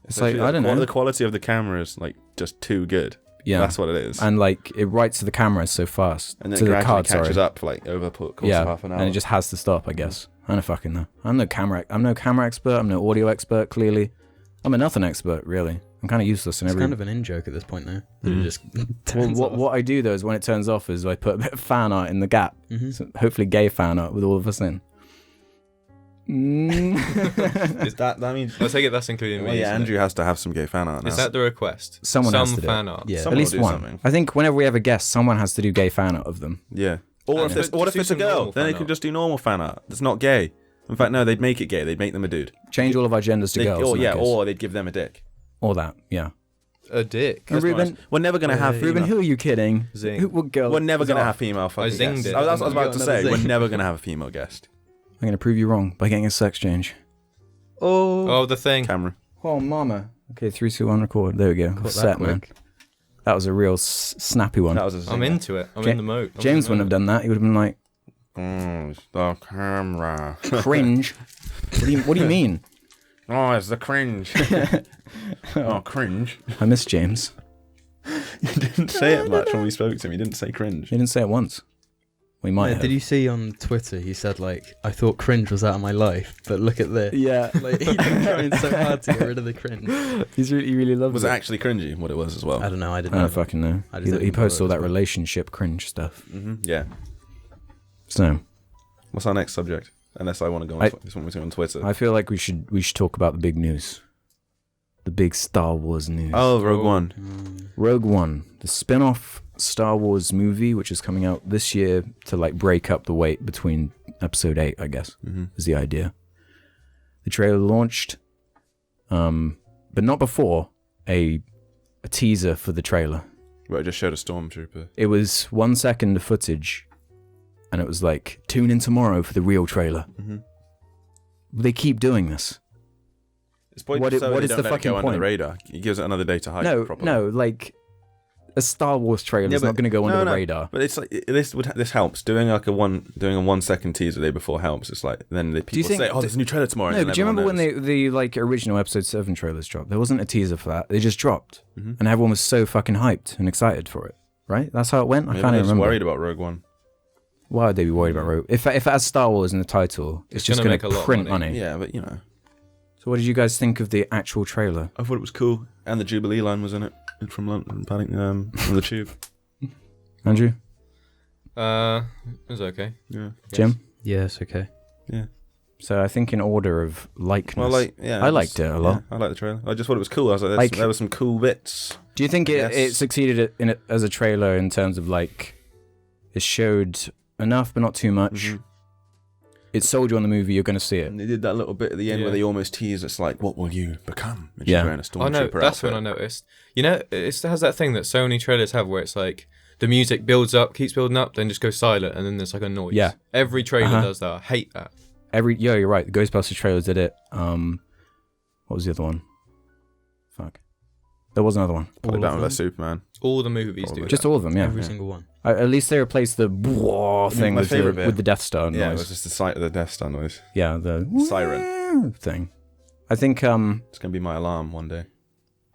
It's like, I don't know. The quality of the camera is like just too good. Yeah, That's what it is. and like it writes to the camera so fast, And then to it the gradually card, catches sorry. up for like over the course of half an hour. and it just has to stop, I guess. I don't fucking know. I'm no camera expert. I'm no audio expert. Clearly, I'm a nothing expert. Really, I'm kind of useless in It's every. kind of an in-joke at this point now. That it just Well, turns off. what I do though is when it turns off is I put a bit of fan art in the gap. Mhm. So hopefully gay fan art with all of us in. that means. I take it that's including Well, me. yeah, isn't Andrew has to have some gay fan art now. Is that the request? Someone Some has to do fan it. art. Yeah. At Someone least will do one. something. I think whenever we have a guest, someone has to do gay fan art of them. Yeah. Or And if it's, but what if just it's a do some girl? normal Then they fan could art. just do normal fan art. That's not gay. In fact, no, they'd make it gay. They'd make them a dude. Change all of our genders to girls. Or, in that yeah, case. or they'd give them a dick. Or that. Yeah. A dick. And Ruben, We're never gonna have Ruben, female. who are you kidding? Zing. What girl? We're never gonna Zing. have female fucking zinged guests. it. That's what I was about to You got say. another We're zing. never gonna have a female guest. I'm gonna prove you wrong by getting a sex change. Oh, the thing. Camera. Oh, mama. Okay, 3, 2, 1, record. There we go. Caught that Set, man. quick. That was a real snappy one. That was a I'm zinger. into it. I'm Ja- in the mode. I'm James in wouldn't have the done that. He would have been like, It's the camera. cringe. What do you mean? Oh, it's the cringe. Oh, cringe. I miss James. You didn't say it much when we spoke to him. You didn't say cringe. He didn't say it once. We might Yeah, have. did you see on Twitter? He said like, "I thought cringe was out of my life, but look at this." Yeah. Like he's been trying so hard to get rid of the cringe. He really loves Was it. it actually cringy? What it was as well? I don't know. I didn't I know. don't fucking know. I just He didn't posts bother all that as well. relationship cringe stuff. Yeah. So What's our next subject? Unless I want to go on, on Twitter. I feel like we should talk about the big news. The big Star Wars news. Oh, Rogue One. Rogue One, the spin-off Star Wars movie, which is coming out this year to like break up the wait between Episode 8, I guess, is the idea. The trailer launched, but not before a teaser for the trailer. Where it just showed a stormtrooper. It was 1 second of footage, and it was like, tune in tomorrow for the real trailer. They keep doing this. It's point What just i- so what they is don't the let it fucking go under point? the radar. It gives it another day to hype properly. No, like a Star Wars trailer is not going to go under the radar. But it's like this helps. Doing a 1 second teaser the day before helps. It's like then the people think- say, "Oh, there's a new trailer tomorrow." No, and but then do you remember when everyone the like original Episode 7 trailers dropped? There wasn't a teaser for that. They just dropped, Mm-hmm. and everyone was so fucking hyped and excited for it. Right? That's how it went. I knows? can't Maybe even they're just remember. worried about Rogue One. Why would they be worried about Rogue? If it has Star Wars in the title, it's just gonna going make a to lot of print money. money. Yeah, but you know, So, what did you guys think of the actual trailer? I thought it was cool, and the Jubilee line was in it from London, Paddington, from the Tube. Andrew, It was okay. Yeah, Jim. Yes. Okay. yeah. So, I think in order of likeness, Well, like, yeah, I liked it a lot. Yeah, I liked the trailer. I just thought it was cool. I was like, Like- there were some cool bits. do you think Yes. it succeeded in it as a trailer in terms of like it showed enough but not too much? It sold you on the movie. You're going to see it. And they did that little bit at the end Yeah. where they almost tease. It's like, what will you become? And she's Yeah. wearing a I know. stormtrooper That's outfit. when I noticed. You know, it has that thing that so many trailers have where it's like the music builds up, keeps building up, then just goes silent, and then there's like a noise. Yeah. Every trailer Uh-huh. does that. I hate that. Yeah, you're right. The Ghostbusters trailers did it. What was the other one? Fuck. There was another one. Probably All of Batman them? vs Superman. All the movies Probably. do Just that. all of them, yeah. Every single one. At least they replaced the bwah thing my with favourite bit. the Death Star noise. Yeah, it was just the sight of the Death Star noise. Yeah, the Siren. thing. I think, It's gonna be my alarm one day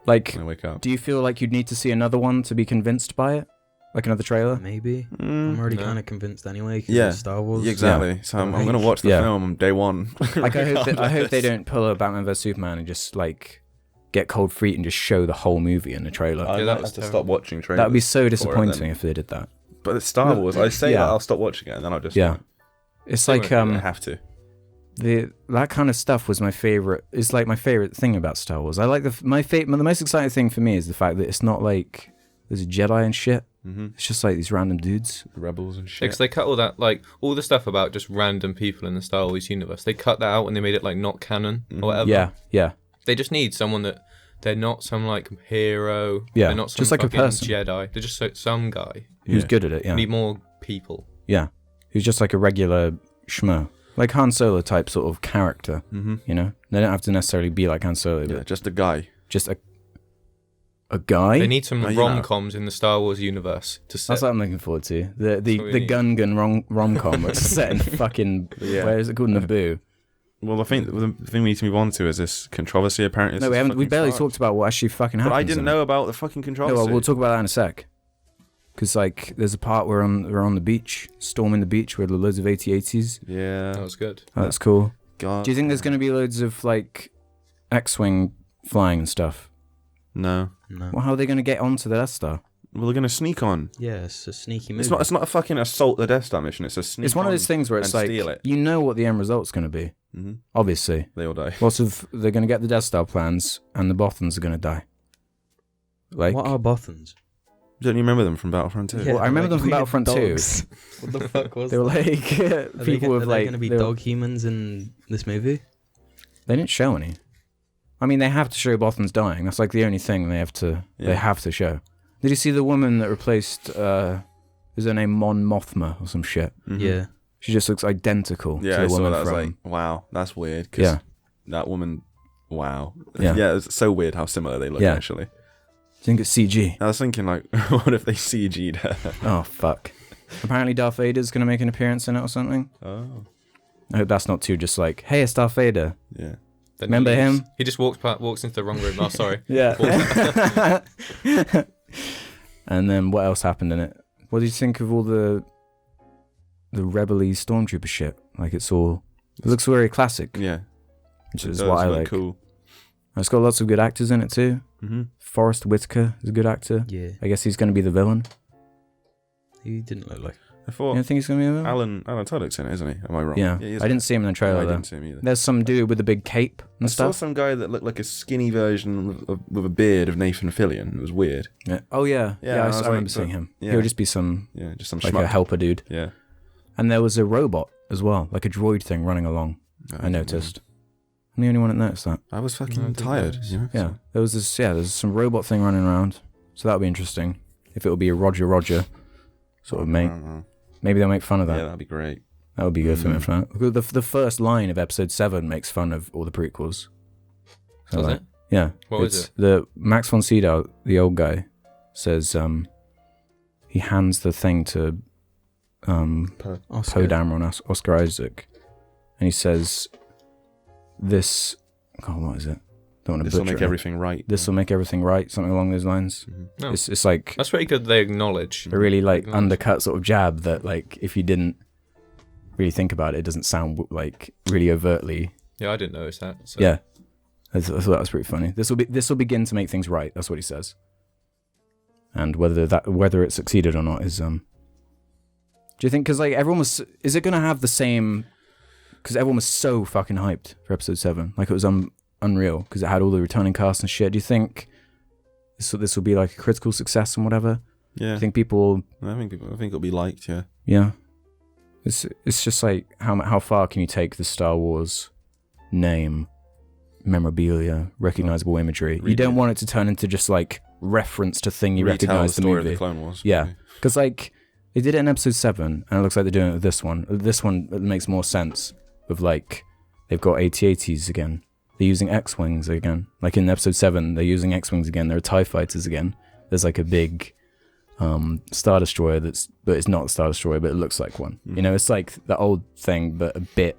like, when I wake up. do you feel like you'd need to see another one to be convinced by it? Like another trailer? Maybe. I'm already no. kind of convinced anyway. 'Cause Yeah. it's Star Wars. Yeah, exactly. So I'm gonna watch the Yeah. film on day one. Like, I hope they don't pull a Batman vs Superman and just like get cold feet and just show the whole movie in the trailer. I Yeah, might that was have to terrible. stop watching trailers. That would be so for it disappointing then. if they did that. But it's Star Wars. I say Yeah. that I'll stop watching it, and then I'll just Yeah. It's They like won't I have to. that kind of stuff was my favorite. It's like my favorite thing about Star Wars. I like the most exciting thing for me is the fact that it's not like there's a Jedi and shit. It's just like these random dudes. Rebels and shit. Because they cut all that, like, all the stuff about just random people in the Star Wars universe. They cut that out and they made it, like, not canon or whatever. Yeah, yeah. They just need someone that they're not some, like, hero. Yeah, They're not some just like a fucking person. Jedi. They're just some guy. Who's Yeah. good at it? Yeah, Need more people. yeah. Who's just like a regular schmo, like Han Solo type sort of character. You know, they don't have to necessarily be like Han Solo, Yeah, but just a guy. just a guy. They need some Well, you know. rom-coms in the Star Wars universe to set. That's what I'm looking forward to. The what we the need. gun rom-com that's set in fucking Yeah. where is it called, Naboo? Well, the thing we need to move on to is this controversy. Apparently, No, we haven't. We barely talked about what actually fucking But happened. I didn't know about the fucking No, controversy. well, we'll talk about that in a sec. Because like, there's a part where we're on the beach, storming the beach with loads of AT-ATs. Yeah, That was good. Oh, that's cool. God. Do you think there's going to be loads of like X-wing flying and stuff? No. No. Well, how are they going to get onto the Death Star? Well, they're gonna sneak on. Yeah, it's a sneaky move. It's not a fucking assault the Death Star mission. It's a sneak. It's one of those things where it's and like steal it. you know what the end result's going to be. Mm-hmm. Obviously, They all die. they're going to get the Death Star plans, and the Bothans are going to die. Like, What are Bothans? Don't you remember them from Battlefront 2? Well, I remember them from weird Battlefront 2. dogs. What the fuck was they were that? like Are people with like. Are going to be they were- dog humans in this movie? They didn't show any. I mean, they have to show Bothans dying. That's like the only thing they have to. Yeah. They have to show. Did you see the woman that replaced? Is her name Mon Mothma or some shit? Mhm. Yeah. She just looks identical Yeah, to I the saw woman that. I was from. like, wow, that's weird. 'Cause Yeah. that woman. Wow. Yeah. Yeah, it's so weird how similar they look. Yeah. Actually, I think it's CG. I was thinking like, what if they CG'd her? Oh fuck! Apparently Darth Vader's gonna make an appearance in it or something. Oh. I hope that's not too just like, hey, it's Darth Vader. Yeah. Then Remember he leaves. him? He just walks into the wrong room. Oh, sorry. Yeah. And then what else happened in it? What did you think of all the rebel-y stormtrooper shit? Like it looks very classic, Yeah. which It is does what I look like. Cool. It's got lots of good actors in it too. Mm-hmm. Forrest Whitaker is a good actor. Yeah. I guess he's going to be the villain. He didn't look like. I You thought don't think he's going to be the villain? Alan Tudyk's in it, isn't he? Am I wrong? Yeah. he is I in didn't it. see him in the No, trailer I though. didn't see him either. There's some dude with a big cape I and saw stuff. some guy that looked like a skinny version with a beard of Nathan Fillion. It was weird. Yeah. Oh yeah. Yeah, Yeah, I I, was remember like, seeing but- him. yeah. He would just be some Yeah, just some like schmuck. a helper dude. Yeah. And there was a robot as well, like a droid thing running along. I noticed. I'm the only one that noticed that. I was No, I fucking didn't tired. notice. You know? Yeah, there was this. Yeah, there's some robot thing running around, so that'll be interesting. If it'll be a Roger sort of mate, maybe they'll make fun of that. Yeah, that'd be great. That would be good for Mm. me. For that. The first line of episode 7 makes fun of all the prequels. So, Was like, it? Yeah. What was it? The Max von Sydow, the old guy, says he hands the thing to Poe Dameron, Oscar Isaac, and he says, "This, God, what is it? Don't want to This will butcher make it. everything right. This will make everything right." Something along those lines. No. It's like That's pretty good. They acknowledge. a really like Acknowledge. undercut sort of jab that like if you didn't really think about it, it doesn't sound like really overtly. Yeah, I didn't notice that. So. Yeah, I thought that was pretty funny. This will begin to make things right. That's what he says. And whether it succeeded or not is Do you think because like everyone was, is it gonna have the same? Because everyone was so fucking hyped for episode 7, like it was unreal because it had all the returning cast and shit. Do you think this will be like a critical success and whatever? Do Yeah. you think people? I think it'll be liked. Yeah. Yeah. It's just like how far can you take the Star Wars name, memorabilia, recognizable imagery? You don't want it to turn into just like reference to thing you Retell recognize the the story of movie. the Clone Wars. Yeah, because like they did it in episode 7, and it looks like they're doing it with this one. This one makes more sense. Of like they've got AT-ATs again. They're using X-wings again. Like in episode 7, they're using X-wings again. There are TIE fighters again. There's like a big Star Destroyer but it's not a Star Destroyer, but it looks like one. Mm. You know, it's like the old thing, but a bit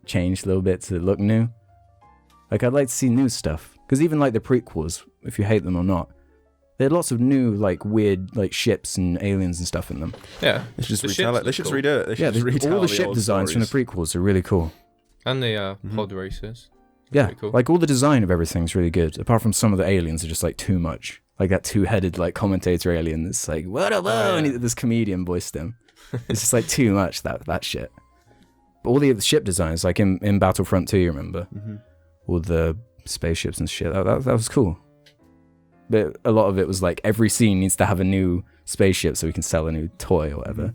changed a little bit to look new. Like I'd like to see new stuff because even like the prequels, if you hate them or not, they had lots of new like weird like ships and aliens and stuff in them. Yeah. They should just The retell ships it. They should look just redo it. They should Yeah, just retell all the ship old designs from the stories. prequels are really cool. And the pod races. Yeah, Pretty cool. like all the design of everything's really good. Apart from some of the aliens are just like too much. Like that two-headed like commentator alien that's like what up, Oh, and yeah. this comedian voiced him. It's just like too much that shit. But all the ship designs, like in Battlefront 2, you remember, all the spaceships and shit. That was cool. But a lot of it was like every scene needs to have a new spaceship so we can sell a new toy or whatever.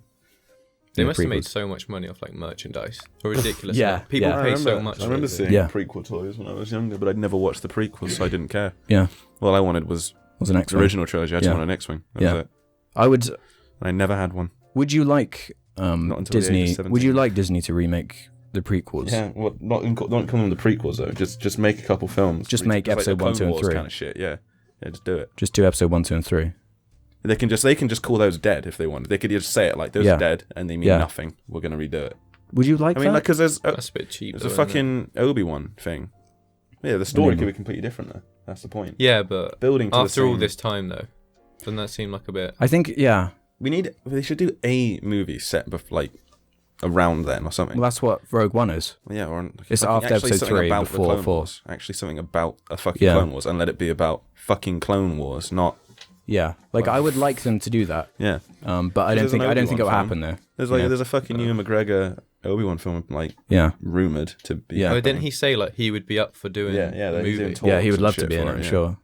They In the must have made prequels. so much money off like merchandise. A ridiculous Yeah, amount. People yeah. pay so much. I remember for it. seeing Yeah. prequel toys when I was younger, but I'd never watched the prequels, so I didn't care. Yeah, All I wanted was was an the X-wing. original trilogy. I just Yeah. wanted an X-wing. That Yeah. was it. I would. And I never had one. Would you like Not until the age of Disney? 17. Would you like Disney to remake the prequels? Yeah, well, not come the prequels though. Just make a couple films. Just make like episode the 1, Clone 2, and Wars 3. kind of shit. Yeah, just do it. Just do episode 1, 2, and 3. They can just call those dead if they want. They could just say it like those Yeah. are dead and they mean Yeah. nothing. We're gonna redo it. Would you like I mean, that? like, because there's That's a bit cheap. a though, isn't it? fucking Obi-Wan thing. Yeah, the story could be completely different though. That's the point. Yeah, but Building to after the all same- this time though, doesn't that seem like a bit? I think, yeah. They should do a movie set like around then or something. Well, that's what Rogue One is. Yeah, or It's fucking after actually episode something 3, about the before Clone 4. Wars. Actually, something about a fucking Yeah. Clone Wars, and let it be about fucking Clone Wars, not Yeah. Like, I would like them to do that. yeah. But I don't There's an think it will Obi-Wan happen though. There's Yeah. there's a fucking Ewan McGregor Obi-Wan film like Yeah. rumored to be. Yeah. Oh, happening. didn't he say like he would be up for doing Yeah, a he's doing movie? talks Yeah, he would and love to shit be in for it, I'm yeah. sure.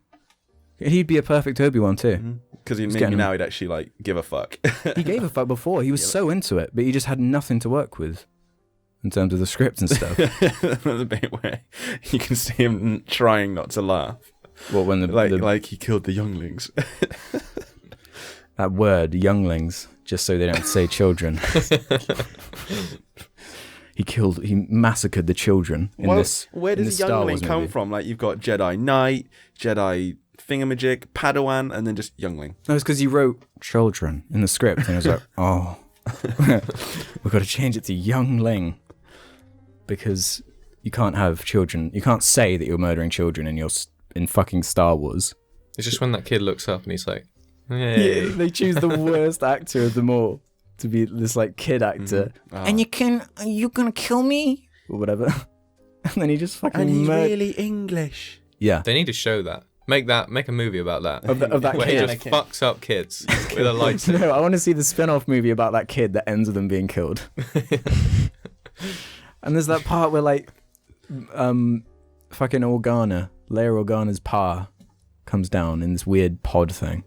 He'd be a perfect Obi-Wan too. Because maybe getting- now he'd actually like give a fuck. He gave a fuck before. He was so into it, but he just had nothing to work with in terms of the script and stuff. The bit where you can see him trying not to laugh, Well, when like he killed the younglings. that word younglings, just so they don't say children. He massacred the children in this. Where in does this a Star youngling Wars come movie. from? Like you've got Jedi Knight, Jedi Thingamajig, Padawan, and then just youngling. No, it's because he wrote children in the script, and I was like, oh, we've got to change it to youngling because you can't have children. You can't say that you're murdering children in fucking Star Wars. It's just when that kid looks up and he's like, Yeah, "Hey." they choose the worst actor of them all to be this like kid actor, and you're gonna kill me or whatever, and then he just fucking English. yeah. They need to show that. Make a movie about that. Of that where he kid. just fucks up kids with a lightsaber. No, I want to see the spin-off movie about that kid that ends with them being killed. And there's that part where like fucking Leia Organa's pa comes down in this weird pod thing,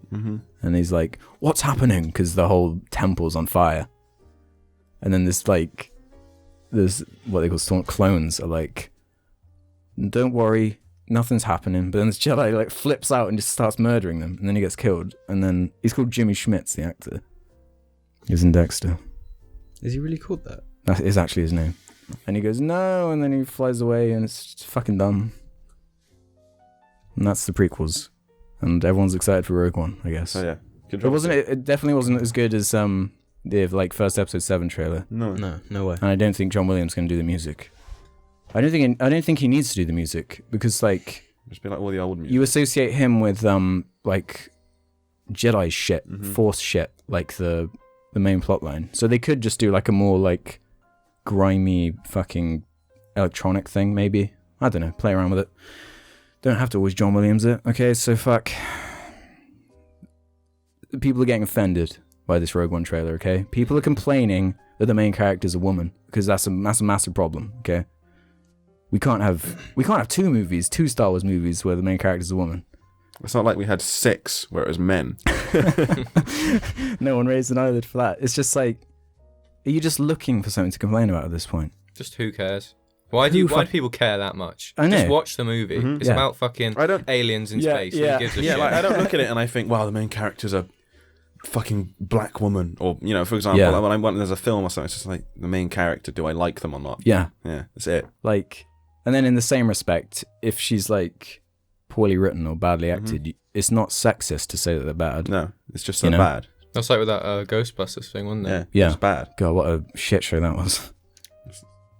and he's like, what's happening? Because the whole temple's on fire. And then there's what they call clones are like, don't worry, nothing's happening. But then this Jedi like flips out and just starts murdering them, and then he gets killed. And then he's called Jimmy Schmitz, the actor. He was in Dexter. Is he really called that? That is actually his name. And he goes, no, and then he flies away, and it's just fucking dumb. And that's the prequels. And everyone's excited for Rogue One, I guess. Oh yeah, It definitely wasn't as good as the like first episode 7 trailer. No. No way. And I don't think John Williams can do the music. I don't think he needs to do the music because like Just be like all the old music. you associate him with like Jedi shit, Force shit, like the main plot line. So they could just do like a more like grimy fucking electronic thing, maybe. I don't know. Play around with it. Don't have to always John Williams it. Okay, so fuck. People are getting offended by this Rogue One trailer. Okay, people are complaining that the main character is a woman because that's a massive problem. Okay, we can't have two Star Wars movies where the main character is a woman. It's not like we had 6 where it was men. No one raised an eyelid for that. It's just like, are you just looking for something to complain about at this point? Just who cares? Why do people care that much? I know. Just watch the movie. It's Yeah. about fucking I don't- aliens in Yeah, space. yeah. Who gives a Yeah, shit? like I don't look at it and I think, wow, the main character's a fucking black woman, or for example, Yeah. like when there's a film or something, it's just like the main character. Do I like them or not? Yeah, Yeah, that's it. like, and then in the same respect, if she's like poorly written or badly acted, it's not sexist to say that they're bad. No, it's just You so know? bad. That's like with that Ghostbusters thing, wasn't it? Yeah, Yeah. it's bad. God, what a shit show that was.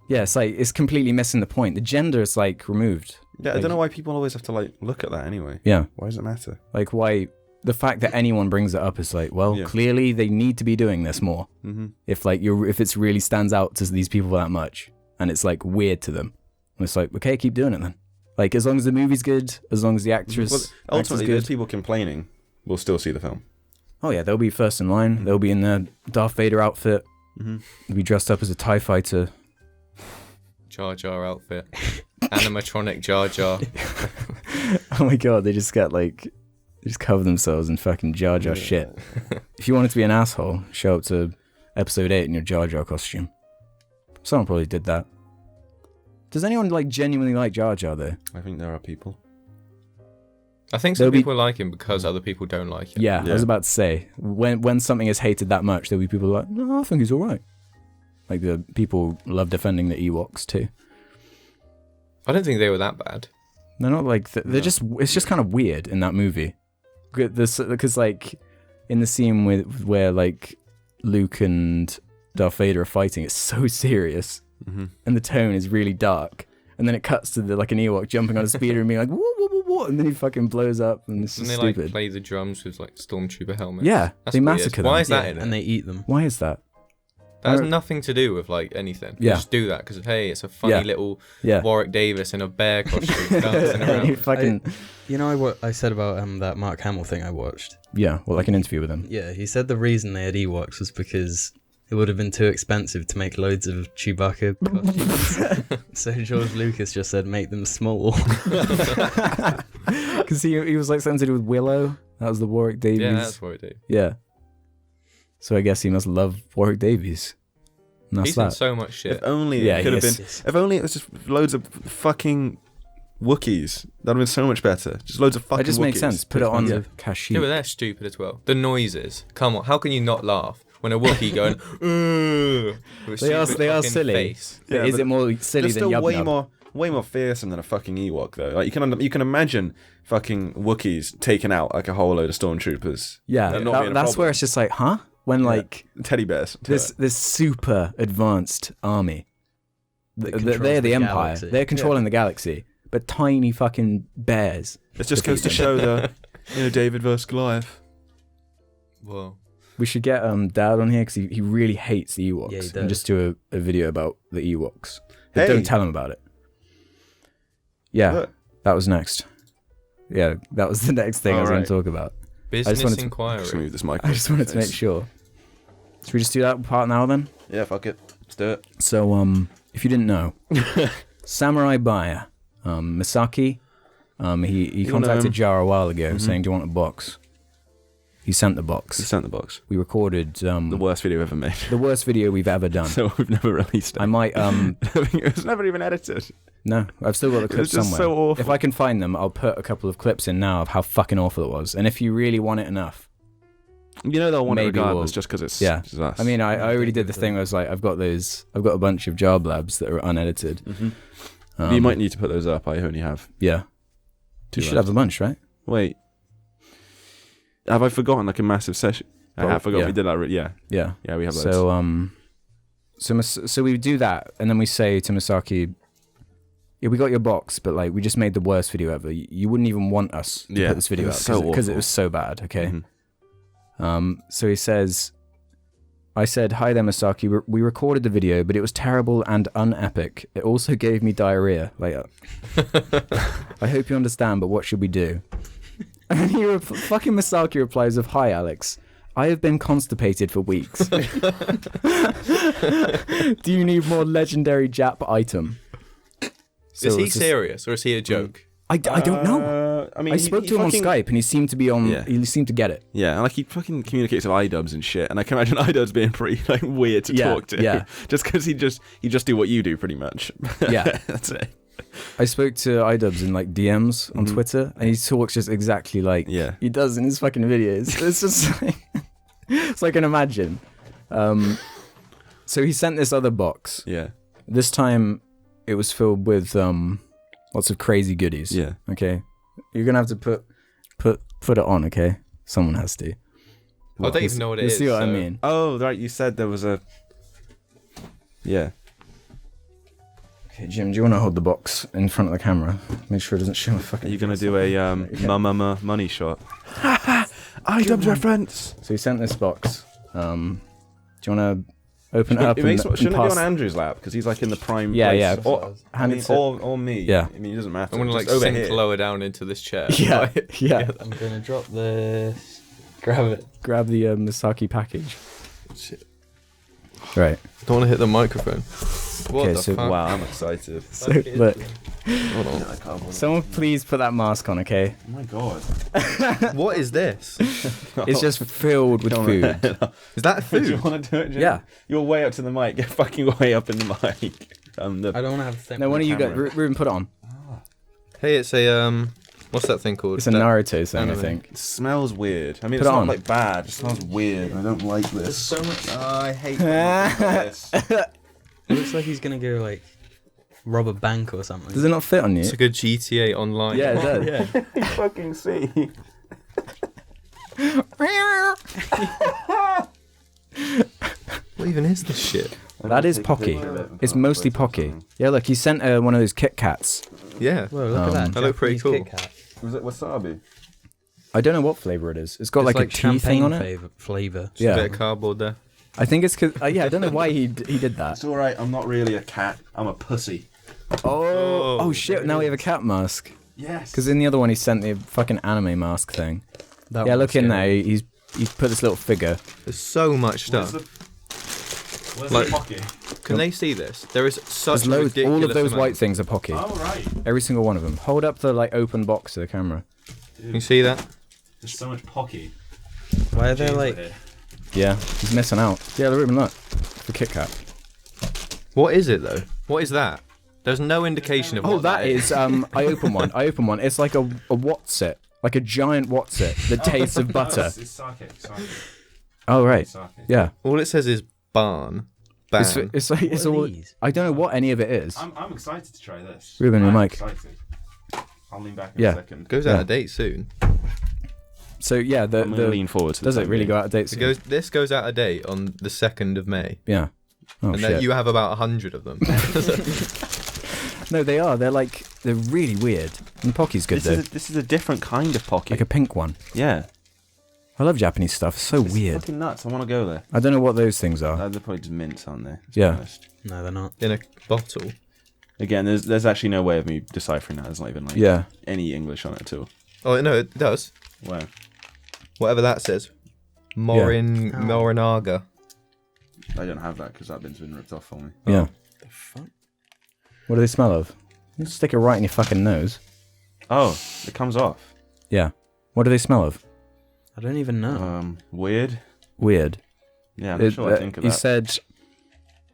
Yeah, it's like it's completely missing the point. The gender is like removed. Yeah, I Like- don't know why people always have to like look at that anyway. Yeah, Why does it matter? like why the fact that anyone brings it up is like, well, Yeah. clearly they need to be doing this more. Mm-hmm. If it really stands out to these people that much, and it's like weird to them, and it's like, okay, keep doing it then. Like as long as the movie's good, as long as the actress Well, ultimately, actor's there's good. people complaining. We'll still see the film. Oh yeah, they'll be first in line. They'll be in their Darth Vader outfit. Mm-hmm. They'll be dressed up as a TIE fighter. Jar Jar outfit. Animatronic Jar Jar. Oh my god, they just cover themselves in fucking Jar Jar shit. If you wanted to be an asshole, show up to episode 8 in your Jar Jar costume. Someone probably did that. Does anyone like genuinely like Jar Jar though? I think there are people. I think some people like him because other people don't like him. Yeah, I Yeah. was about to say, when something is hated that much, there'll be people like, no, I think he's alright. Like the people love defending the Ewoks too. I don't think they were that bad. They're not like they're just. It's just kind of weird in that movie, because like in the scene where like Luke and Darth Vader are fighting, it's so serious, and the tone is really dark. And then it cuts to like an Ewok jumping on a speeder and being like, whoa, whoa, whoa, whoa, and then he fucking blows up, and it's And just they stupid. like play the drums with like stormtrooper helmets. Yeah, That's they weird. massacre them. Why is that Yeah, in it? and they eat them. Why is that? That has I don't- nothing to do with like anything. Yeah. You just do that because hey, it's a funny Yeah. little Yeah. Warwick Davis in a bear costume dancing And he around. fucking You know what I said about that Mark Hamill thing I watched? yeah, well, like an interview with him. Yeah, he said the reason they had Ewoks was because it would have been too expensive to make loads of Chewbacca costumes. So George Lucas just said make them small. Because he was like something to do with Willow. That was the Warwick Davies. Yeah, that's what I do. Yeah. So I guess he must love Warwick Davies. And that's He's in that. so much shit. If only Yeah, it could have he been. is. If only it was just loads of fucking Wookiees. That'd have been so much better. Just loads of fucking. That just makes Wookiees. sense. Put it on Yeah. Kashyyyk. Yeah, but they're stupid as well. The noises. Come on, how can you not laugh when a Wookiee going? "Ugh," with a They are stupid fucking silly. face? But Yeah, is but it more silly They're than still Yub way Nub? more fearsome than a fucking Ewok though. Like you can imagine fucking Wookiees taking out like a whole load of stormtroopers. Yeah, That not being a that's problem. where it's just like, huh? When Yeah. like Teddy bears. this super advanced army, That they're controls the the Empire. galaxy. They're controlling the galaxy, but tiny fucking bears. It just goes to show the David versus Goliath. Whoa. We should get Dad on here because he really hates the Ewoks. Yeah, he And does. just do a video about the Ewoks. But Hey. don't tell him about it. Yeah, Look. that was next. Yeah, that was the next thing I was going Alright. to talk about. Business wanted to- inquiry. Just move this mic. I just wanted to make sure. Should we just do that part now then? Yeah, fuck it. Let's do it. So, if you didn't know, Samurai Buyer, Misaki, he You know contacted him? Jar a while ago saying, "Do you want a box?" He sent the He box. sent the box. We recorded The worst video ever made. the worst video we've ever done. So we've never released it. I might it was never even edited. no, I've still got the It was clips just somewhere. so awful. If I can find them, I'll put a couple of clips in now of how fucking awful it was. And if you really want it enough, You know they'll want it Maybe regardless, we'll- just because it's yeah. just us. I mean, I already did the thing where I was like, I've got a bunch of job labs that are unedited. you might need to put those up. I only have Yeah. two. You should left. have a bunch, right? Wait, have I forgotten like a massive session? I Probably, have forgotten. yeah. We did that. Yeah, Yeah. yeah, we have those. So we do that, and then we say to Misaki, "Yeah, we got your box, but like we just made the worst video ever. You wouldn't even want us to Yeah, put this video it out was so because it awful. was so bad." Okay. Mhm. So he says, "I said hi there, Misaki. We recorded the video, but it was terrible and unepic. It also gave me diarrhea later. I hope you understand, but what should we do?" And then fucking Misaki replies of, "Hi, Alex. I have been constipated for weeks. Do you need more legendary Jap item?" So Is he it's just- serious or is he a joke? I don't know. I mean, I spoke to him on Skype and he seemed to be on. Yeah. He seemed to get it. Yeah, and like he fucking communicates with iDubbbz and shit, and I can imagine iDubbbz being pretty like weird to Yeah, talk to. yeah. just because he just do what you do pretty much. Yeah. That's it. I spoke to iDubbbz in like DMs on Twitter, and he talks just exactly like Yeah. he does in his fucking videos. It's just like, it's like an imagine. So he sent this other box. Yeah. This time, it was filled with lots of crazy goodies. Yeah. Okay, you're gonna have to put it on. Okay, someone has to. I don't even know what it You is. see what I so- mean? Oh, right. You said there was a. Yeah. Okay, Jim, do you want to hold the box in front of the camera? Make sure it doesn't show my fucking. Are you gonna do a money shot? iDubbbz reference. So he sent this box. Do you want to open it up? Shouldn't it be pass- on Andrew's lap because he's like in the prime. Yeah, place. yeah. Or, I Hand mean, it to- or me. Yeah. I mean, it doesn't matter. I'm gonna like Just over sink here. lower down into this chair. Yeah, Like, yeah. I'm gonna drop this. Grab it. Grab the Misaki package. Shit. Right. Don't want to hit the microphone. What Okay, the so- fuck? Wow, I'm excited. So look, Hold on. someone please put that mask on, okay? Oh my god. What is this? It's just filled with food. Is that Do you food? want to do it, Jim? Yeah. You're way up to the mic. Get fucking way up in the mic. I don't want to have the thing. No, one of you got camera. Ruben, put it on. Hey, it's a what's that thing called? It's a That- Naruto thing, I anime. think. It smells weird. I mean, Put it's it not on. like bad. It smells weird. I don't like this. so much. I hate this. It looks like he's gonna go like rob a bank or something. Does it not fit on you? It's like a GTA Online. Yeah, it does. Yeah. You fucking see. What even is this shit? That is Pocky. It's mostly Pocky. Yeah, look, he sent one of those Kit Kats. Yeah. Whoa, look at that. That looked pretty Japanese cool. Kit Kat. Was it wasabi? I don't know what flavor it is. It's got It's like a tea thing on it. Flavor. A Yeah, bit of cardboard there. I think it's because I don't know why he did that. It's alright, I'm not really a cat. I'm a pussy. Oh shit! Now we have a cat mask. Yes. Because in the other one he sent the fucking anime mask thing. That Yeah, one's look in scary. there. He's put this little figure. There's so much stuff. Where's Like- the Pocky? Can they see this? There is such There's a loads. ridiculous All of those amount. white things are Pocky. Oh, right. Every single one of them. Hold up the like open box to the camera. Can you see that? There's so much Pocky. Why are there like? Yeah, he's missing out. Yeah, Ruben, look. The Kit Kat. What is it though? What is that? There's no indication of Oh, what that is. I open one. It's like a what's it? Like a giant what's it that tastes of butter. It's sake. Oh right. Yeah. All it says is barn. Ban. It's like it's What are all. these? I don't know what any of it is. I'm excited to try this. Ruben, your I'm mic. excited. I'll lean back in Yeah. a second. Goes out of date soon. So yeah, I'm gonna lean forward to the does it time really being. go out of date? It soon? goes. This goes out of date on the 2nd of May, Yeah. Oh and shit. then you have about 100 of them. No, they are. They're really weird. And Pocky's good though. This is a different kind of Pocky. Like a pink one. Yeah. I love Japanese stuff. It's so It's weird. fucking nuts. I want to go there. I don't know what those things are. They're probably just mints, aren't they? Let's be Yeah. honest. No, they're not. In a bottle. Again, there's actually no way of me deciphering that. There's not even like Yeah. any English on it at all. Oh no, it does. Wow. Whatever that says. Morinaga. I don't have that because that bit's been ripped off for me. Yeah. The fuck? What do they smell of? You stick it right in your fucking nose. Oh, it comes off. Yeah. What do they smell of? I don't even know. Weird. Weird. Yeah, I'm not sure what I think of he that. said,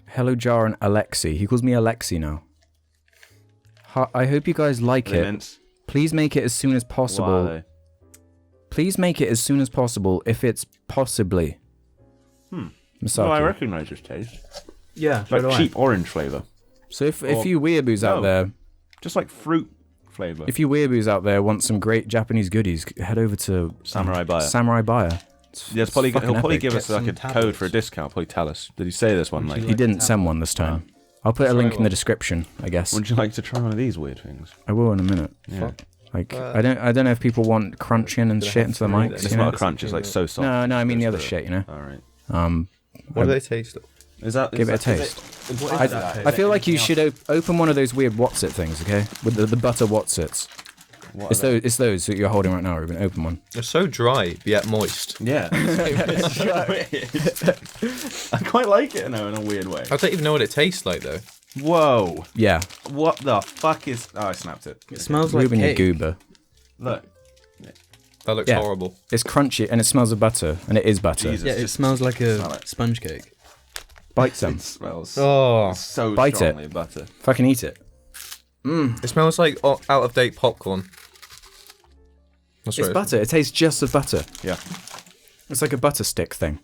"Hello, Jar and Alexi." He calls me Alexi now. I hope you guys like Are they it. mints? Please make it as soon as What are possible. they? Please make it as soon as possible, if it's possibly. Masaki. No, I recognise this taste. Yeah, Like cheap orange flavour. So if Or- you weeaboos out No. there, Just like fruit flavour. if you weeaboos out there want some great Japanese goodies, head over to Samurai Buyer. Samurai Buyer. It's Yeah, he'll fucking probably epic. give us Get like a some code for a tablets. discount. Probably tell us. Did he say this one? Would Like, you He like didn't to send have one this time. I'll put a Try link in one. the description, I guess. would you like to try one of these weird things? I will in a minute. Yeah. Like I don't know if people want crunching and Did I shit have into the three mics. then? You It's know? not a crunch. It's like so soft. No, I mean the Goes other through. shit. You know. All right. What do they taste like? Is that? Give it a taste. I feel like you should open one of those weird what's it things, okay? With the butter what's it's. It's those that you're holding right now, Ruben. Open one. They're so dry yet moist. Yeah. It's so weird. I quite like it in a weird way. I don't even know what it tastes like though. Whoa. Yeah. What the fuck is? Oh, I snapped it. It smells like Ruben, you cake. goober. Look. That looks Yeah. horrible. It's crunchy and it smells of butter, and it is butter. Jesus. Yeah, it Just smells like smell a it. sponge cake. Bite some. It smells Oh, so Bite it. strongly of butter. Fucking eat it. it smells like out of date popcorn. That's It's right. butter. It tastes just of butter. Yeah. It's like a butter stick thing.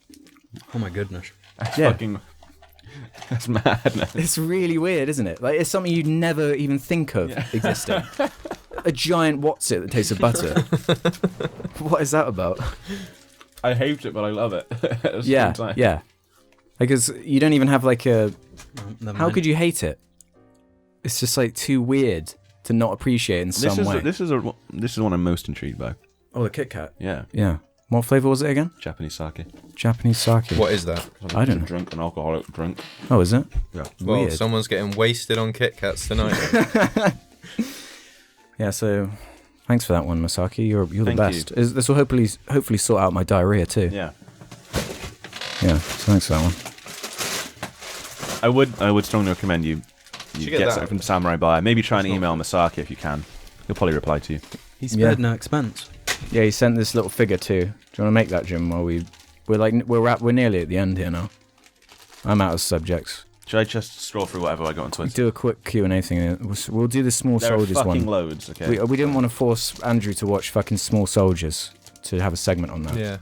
Oh my goodness. Yeah. Fucking. That's madness. It's really weird, isn't it? Like it's something you'd never even think of existing. A giant what's it that tastes of butter. What is that about? I hate it, but I love it. At the same Yeah, time. yeah. Because you don't even have like a. Never How mind. could you hate it? It's just like too weird to not appreciate in some way. This is one I'm most intrigued by. Oh, the Kit Kat. Yeah. Yeah. What flavour was it again? Japanese sake. Japanese sake. What is that? I don't know. Drink an alcoholic drink. Oh, is it? Yeah. Well, Weird. someone's getting wasted on Kit Kats tonight. Yeah. So, thanks for that one, Masaki. You're the Thank best. This will hopefully sort out my diarrhea too. Yeah. Yeah. So thanks for that one. I would strongly recommend you Should get get that. something from Samurai Buyer. Maybe try and email Masaki if you can. He'll probably reply to you. He spared Yeah. no expense. Yeah, he sent this little figure too. Do you want to make that, Jim? While we're nearly at the end here now. I'm out of subjects. Should I just scroll through whatever I got on We Twitter? do a quick Q&A thing. We'll do the Small There are Soldiers fucking one. loads, okay? We didn't want to force Andrew to watch fucking Small Soldiers to have a segment on that. yeah.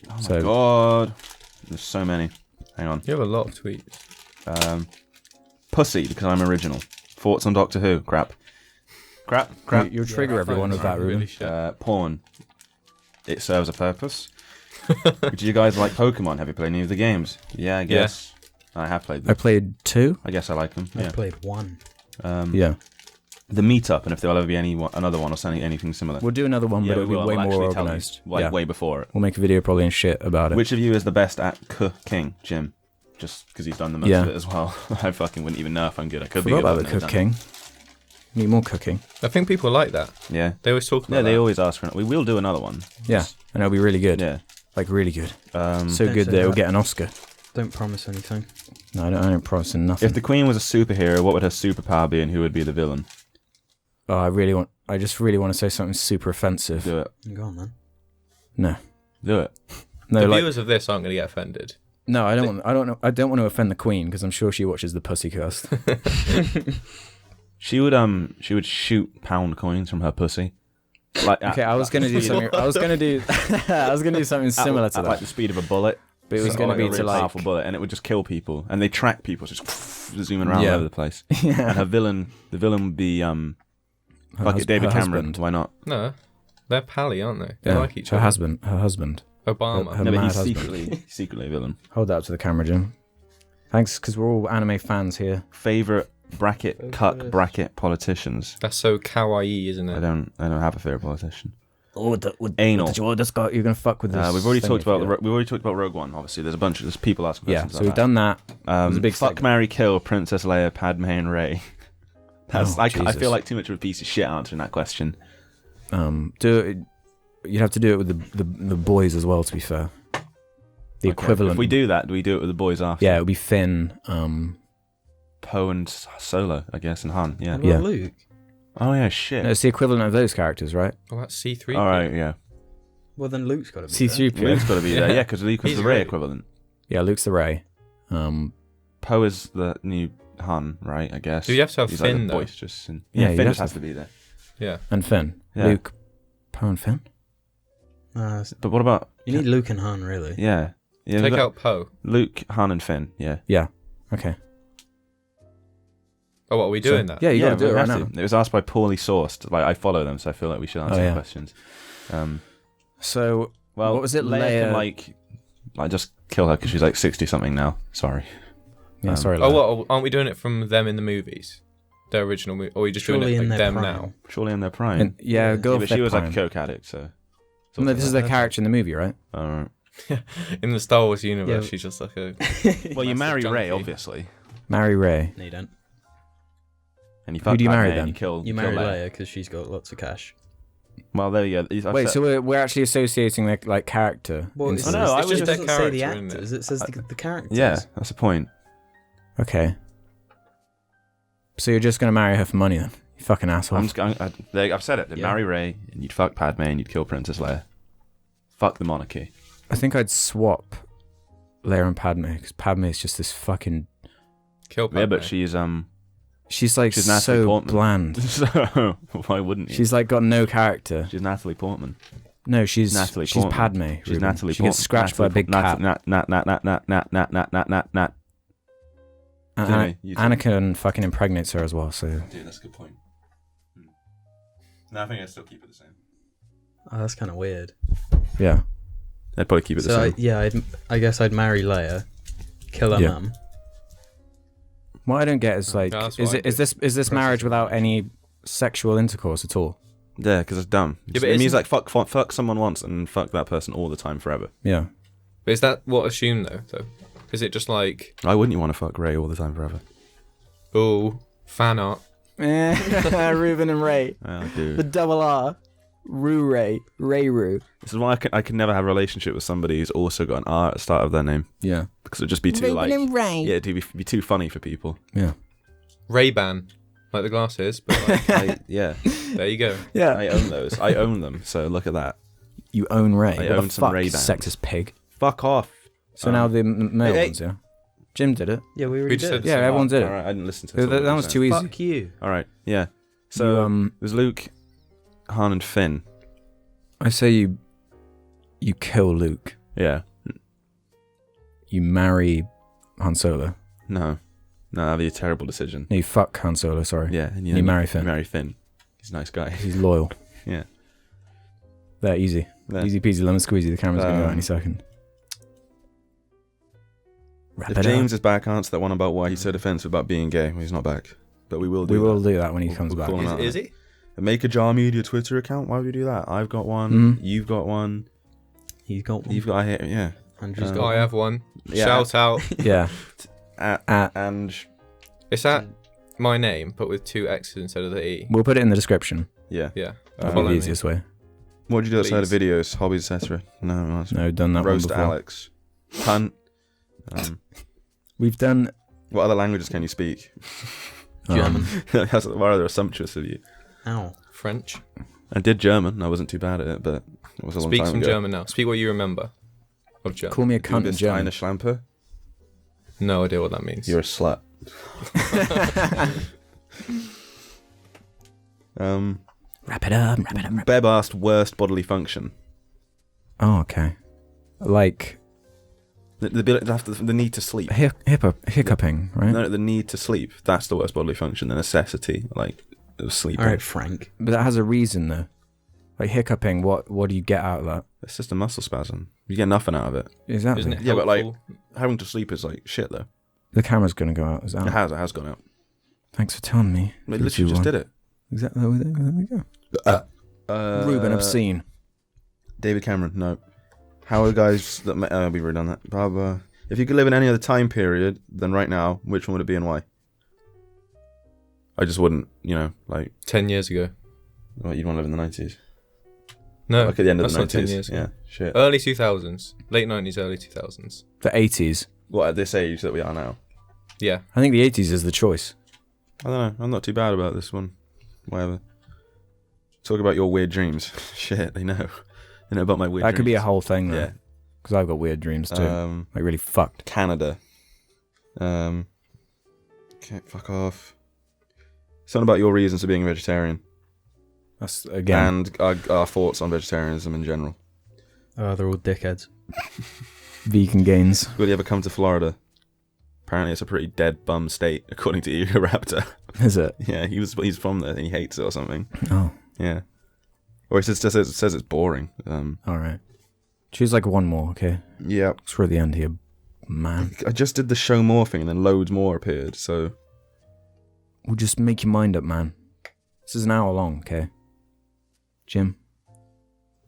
Oh my So- god. There's so many. Hang on. You have a lot of tweets. Pussy, because I'm original. Thoughts on Doctor Who? Crap. You'll trigger Yeah, everyone with that, really Ruben. shit. Porn. It serves a purpose. Do you guys like Pokemon? Have you played any of the games? Yeah, I guess. I have played I them. played 2. I guess I like them. I Yeah. played 1. Yeah. The meetup, and if there'll ever be another one or something, anything similar. We'll do another one, but we it'll be will. way We'll more actually tell you, organised. like, Yeah. way before it. We'll make a video probably and shit about it. Which of you is the best at cooking, Jim? Just because he's done the most Yeah. of it as well. I fucking wouldn't even know if I'm good. I could be Forgot good. about but the I've never done cooking. Need more cooking. I think people like that. it. Yeah. They always talk about Yeah, they that. always ask for it. We will do another one. Yeah, and it'll be really good. Yeah. Like really good. So Don't good say that it'll that. get an Oscar. Don't promise anything. No, I don't promise nothing. If the Queen was a superhero, what would her superpower be, and who would be the villain? Oh, I just really want to say something super offensive. Do it. Go on, then. No, Do it. no, The like viewers of this aren't going to get offended. no. I don't want to offend the Queen because I'm sure she watches the Pussycast. She would shoot pound coins from her pussy. Like Okay, I was gonna do something. I was gonna do something similar to at like that. the speed of a bullet. But it was So, gonna be a really to like powerful bullet, and it would just kill people, and they track people, just zooming around Yeah. all over the place. yeah. And the villain would be fuck it, David her Cameron. husband. Why not? No, they're pally, aren't they? They Yeah, like each her other. husband. Her husband. Obama. Her No, but mad he's husband. secretly a villain. Hold that up to the camera, Jim. Thanks, because we're all anime fans here. Favorite cuck bracket politicians. That's so kawaii, isn't I it? don't have a favorite politician. Oh, Anal. You're gonna fuck with this. We've already thing talked if you about do. Rogue One. Obviously, there's people asking Yeah, questions. so we've done that. was a big fuck, segment. marry, kill, Princess Leia, Padme, and Rey. Oh, I Jesus. feel like too much of a piece of shit answering that question. You'd have to do it with the boys as well. To be fair, the Okay, equivalent. If we do that, do we do it with the boys after? Yeah, it would be Finn. Poe and Solo, I guess, and Han. Yeah. What about Yeah. Luke? Oh yeah, shit. No, it's the equivalent of those characters, right? Well, that's C3. All right, yeah. Well, then Luke's got to be C3PO. Luke's got to be there. Yeah, because Luke was He's the Rey Rey. equivalent. Yeah, Luke's the Rey. Poe is the new Han, right? I guess. Do you have to have He's Finn, like the though? boisterous and Yeah, yeah, you'd Finn have just to- has to be there. Yeah. And Finn. Yeah. Luke, Poe, and Finn. there. But what about? You need Luke and Han, really. Yeah, yeah. Take we've got out Poe. Luke, Han, and Finn. Yeah. Yeah. Okay. Oh, what are we doing that? Yeah, you yeah, gotta do it we right have now. to. It was asked by poorly sourced. Like I follow them, so I feel like we should answer Oh, yeah. the questions. So, Well, what was it? Leia can, like just kill her because she's like 60 something now. Sorry. Yeah, sorry. Oh, Leia. what? Aren't we doing it from them in the movies? The original movie? Or are we just Surely doing it in like their them prime. now? Surely in their prime. And, yeah, go Yeah, off but their she was like prime. a coke addict, so. No, this is their character in the movie, right? Alright. In the Star Wars universe, Yeah. she's just like a... Well, you Massive marry Rey, junkie. obviously, Marry Rey. No, you don't. and you Who fuck do you marry Padme and then? You kill. You kill marry Leia. Leia because she's got lots of cash. Well, there you go. Wait, so we're actually associating their like character. Well, into it's, no, this? I it's was just just doesn't their say the character, isn't it? actors. It says the characters. Yeah, that's the point. Okay. So you're just gonna marry her for money then? You fucking asshole. I've said it. They'd Yeah. marry Rey, and you'd fuck Padme, and you'd kill Princess Leia. Fuck the monarchy. I think I'd swap Leia and Padme because Padme is just this fucking. Kill Padme. Yeah, but she's She's like She's Natalie so Portman. bland. so why wouldn't you? She's like got no character. She's Natalie Portman. No, she's Natalie she's Portman. Padme. She's Ruben. Natalie She Portman. gets scratched by a big cat. Nat. And Anyway, you two. Anakin fucking impregnates her as well. So Dude, that's a good point. No, I think I'd still keep it the same. Oh, that's kind of weird. yeah. I'd probably keep it the So same. I guess I'd marry Leia, kill her Yeah. mum. What I don't get is like, Yeah, that's is what I it is did. this marriage without any sexual intercourse at all? Yeah, because it's dumb. Yeah, but it means isn't- like fuck someone once and fuck that person all the time forever. Yeah. But is that what assumed, though? Is it just like, Why wouldn't you want to fuck Rey all the time forever? oh, fan art? Ruben and Ray. Oh, dude. double R. Ray. Ray. This is why I can never have a relationship with somebody who's also got an R at the start of their name. Yeah. Because it'd just be too like... Ray. Yeah, it'd be too funny for people. Yeah. Ray-Ban. Like the glasses, but like, Yeah. there you go. Yeah. I own those. I own them. So look at that. You own Ray. I What own the some fuck, Ray-Bans. sexist pig. Fuck off. So now the male hey. ones, yeah? Jim did it. Yeah, we already already just did. did. Yeah, everyone did it. Alright, I didn't listen to That, that was too easy. Fuck you. Alright, yeah. So, You, there's Luke, Han, and Finn. I say you kill Luke. Yeah. You marry Han Solo. No, that'd be a terrible decision. No, you fuck Han Solo, sorry. Yeah, and You marry Finn. You marry Finn. He's a nice guy. He's loyal. Yeah. There, easy. There. Easy peasy, lemon squeezy. The camera's going to go out any second. Wrap If it James up. is back, answer that one about why he's so defensive about being gay. Well, he's not back, but we will do. We will that. do that when he comes we'll back. call him out. Is he? Make a Jar Media Twitter account. Why would you do that? I've got one. Mhm. You've got one. He's got one. You've got. Yeah. Andrew's Oh, got I one. have one. Yeah. Shout out. Yeah. At and Is that my name, but with 2 X's instead of the E? We'll put it in the description. yeah. Yeah. That'll Follow be the me. easiest way. What do you do outside of Please. videos, hobbies, etc.? No, No, done that roast one before. Alex, cunt. We've done What other languages can you speak? German. That's rather assumptuous of you. Ow. French. I did German. I wasn't too bad at it, but it was a long Speak time some ago. German now. Speak what you remember of German. Call me a Du cunt in bist German. eine Schlampe. No idea what that means. You're a slut. Wrap it up. Wrap it up. Beb asked worst bodily function. Oh, okay. Like The need to sleep. hiccuping, right? No, the need to sleep. That's the worst bodily function. The necessity, like of sleeping. All right, Frank. But that has a reason though. Like hiccuping, what do you get out of that? It's just a muscle spasm. You get nothing out of it. Exactly. Isn't it Yeah, but, like- helpful? Having to sleep is like shit though. The camera's gonna go out. Is that? It has gone out. Thanks for telling me. It literally just did it. Exactly. There we go. Ruben, obscene. David Cameron, no. How are guys that we've already done that. Blah, blah. If you could live in any other time period than right now, which one would it be and why? I just wouldn't, like, 10 years ago. well, you'd want to live in the 90s. No, Like at the end of that's the 90s. not 10 years ago. Yeah, shit. Early 2000s. Late 90s, early 2000s. The 80s. What, at this age that we are now? Yeah. I think the 80s is the choice. I don't know. I'm not too bad about this one. Whatever. Talk about your weird dreams. Shit, they know. They know about my weird dreams. That could be a whole thing though. Yeah. Because I've got weird dreams too. Like really fucked. Canada. Okay, fuck off. Something about your reasons for being a vegetarian. That's again. And our thoughts on vegetarianism in general. Oh, they're all dickheads. Vegan gains. Will you ever come to Florida? Apparently it's a pretty dead bum state, according to Ego Raptor. Is it? Yeah, he's from there and he hates it or something. Oh. Yeah. Or it says it's boring. Alright. Choose like one more, okay? Yeah. It's for the end here, man. I just did the show more thing and then loads more appeared, so... We'll just make your mind up, man. This is an hour long, okay? Jim?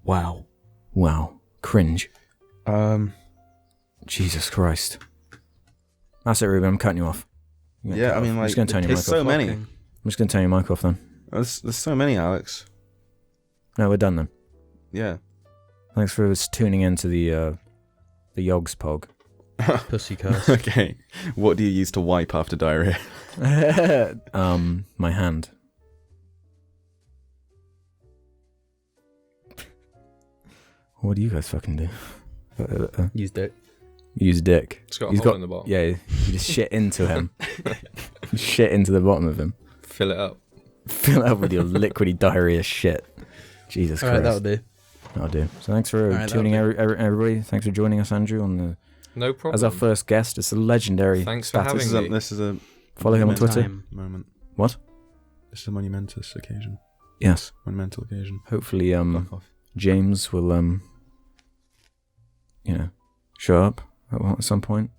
Wow. Wow. Cringe. Jesus Christ. That's it, Ruben. I'm cutting you off. I'm gonna Yeah, cut I mean, off. I'm like, just going to turn your mic there's off. so many. Fucking- I'm just going to turn your mic off then. There's so many, Alex. No, we're done then. Yeah. Thanks for tuning in to the Yogs Pog. Pussy curse. Okay. What do you use to wipe after diarrhea? My hand. What do you guys fucking do? Use dick. Use dick. It's got a He's hole got- in the bottom. Yeah, you just shit into him. Shit into the bottom of him. Fill it up. Fill it up with your liquidy diarrhea shit. Jesus Alright, Christ. that'll do. That'll do. So thanks for Alright, tuning that'll everybody. Thanks for joining us, Andrew, on the No problem. as our first guest. It's a legendary Thanks for status. having me. This is a Follow him on monumental Twitter. Time. moment. What? This is a monumentous occasion. Yes. Monumental occasion. Hopefully, Fuck off. James will show up at some point.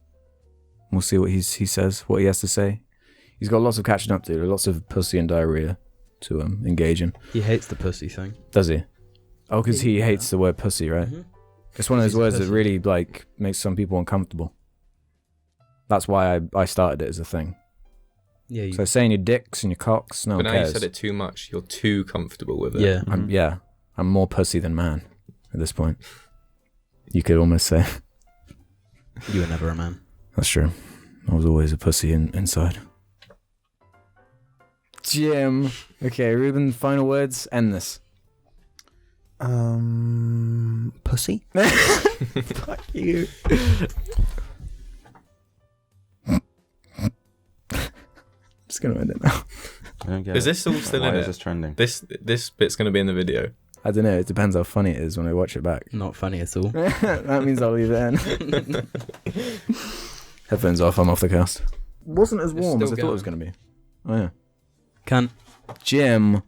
We'll see what he says, what he has to say. He's got lots of catching up to do, lots of pussy and diarrhea to engage in. He hates the pussy thing. Does he? Oh, because he Yeah. hates the word pussy, right? Mhm. It's one of those He's a words that pussy. really like makes some people uncomfortable. That's why I started it as a thing. Yeah. So saying your dicks and your cocks, no But one now you cares. said it too much. You're too comfortable with it. Yeah. I'm more pussy than man at this point. You could almost say. You were never a man. That's true. I was always a pussy inside. Jim. Okay, Ruben, final words. End this. Pussy? Fuck you. Just gonna end it now. I don't get Is it. this all still Why in is it? this trending? This bit's going to be in the video. I don't know. It depends how funny it is when I watch it back. Not funny at all. That means I'll leave it in. Headphones off. I'm off the cast. Wasn't as It's warm as I still thought it was gonna be. Oh yeah. Can. Jim.